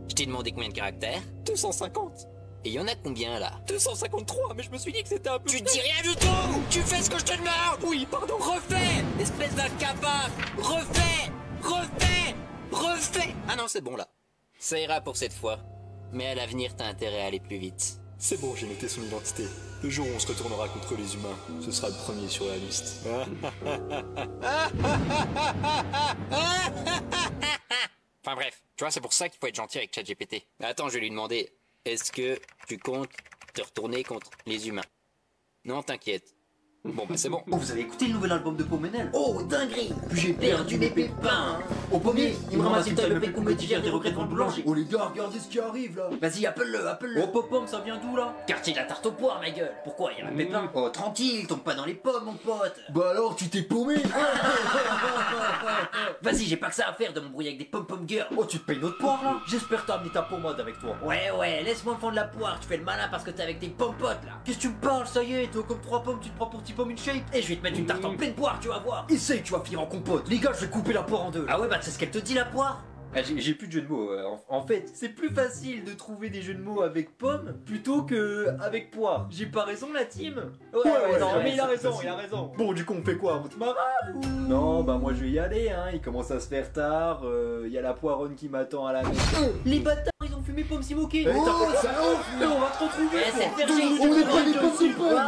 Je t'ai demandé combien de caractères? 250. Et y en a combien là? 253, mais je me suis dit que c'était un peu... Tu dis rien du tout. Tu fais ce que je te demande. Oui, pardon. Refais, espèce d'incapable. Refais. Ah non, c'est bon là. Ça ira pour cette fois. Mais à l'avenir, t'as intérêt à aller plus vite. C'est bon, j'ai noté son identité. Le jour où on se retournera contre les humains, ce sera le premier sur la liste. Enfin bref, tu vois, c'est pour ça qu'il faut être gentil avec ChatGPT. Attends, je vais lui demander, est-ce que tu comptes te retourner contre les humains? Non, t'inquiète. Bon bah c'est bon. Oh, vous avez écouté le nouvel album de Pomenel? Oh, dinguerie! J'ai perdu mes pépins! Au pommier, il me ramasse une taille de pécou me digère des regrets devant le boulanger. Oh les gars, regardez ce qui arrive là. Vas-y, appelle-le. Oh, Popom, ça vient d'où là? Quartier de la tarte aux poires, ma gueule. Pourquoi, y a un pépin? Oh, tranquille, tombe pas dans les pommes, mon pote. Bah alors, tu t'es paumé. Vas-y, j'ai pas que ça à faire de m'embrouiller avec des pom-pom girls. Oh, tu te payes notre poire là? J'espère que t'as amené ta pommade avec toi. Ouais, laisse-moi me fendre la poire, tu fais le malin parce que t'es avec tes pompotes là. Qu'est-ce que tu me parles, ça y est, toi comme 3 pommes, tu te prends pour petit pomme in shape? Et je vais te mettre une tarte en pleine poire, tu vas voir. Essaye, tu vas finir en compote. Les gars, je vais couper la poire en deux. Ah ouais, bah c'est ce qu'elle te dit la poire. Ah, j'ai plus de jeux de mots. En fait, c'est plus facile de trouver des jeux de mots avec pomme plutôt que avec poire. J'ai pas raison, la team? Ouais, non, mais il a raison. Bon, du coup, on fait quoi? On te marade ou... Non, bah moi je vais y aller, hein. Il commence à se faire tard. Y a la poironne qui m'attend à la maison. Les bâtards, ils ont fumé pomme si moquée. Oh, ça on va te retrouver. C'est le On est pas des petits pommes.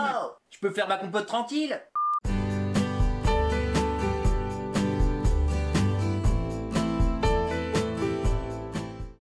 Je peux faire ma compote tranquille.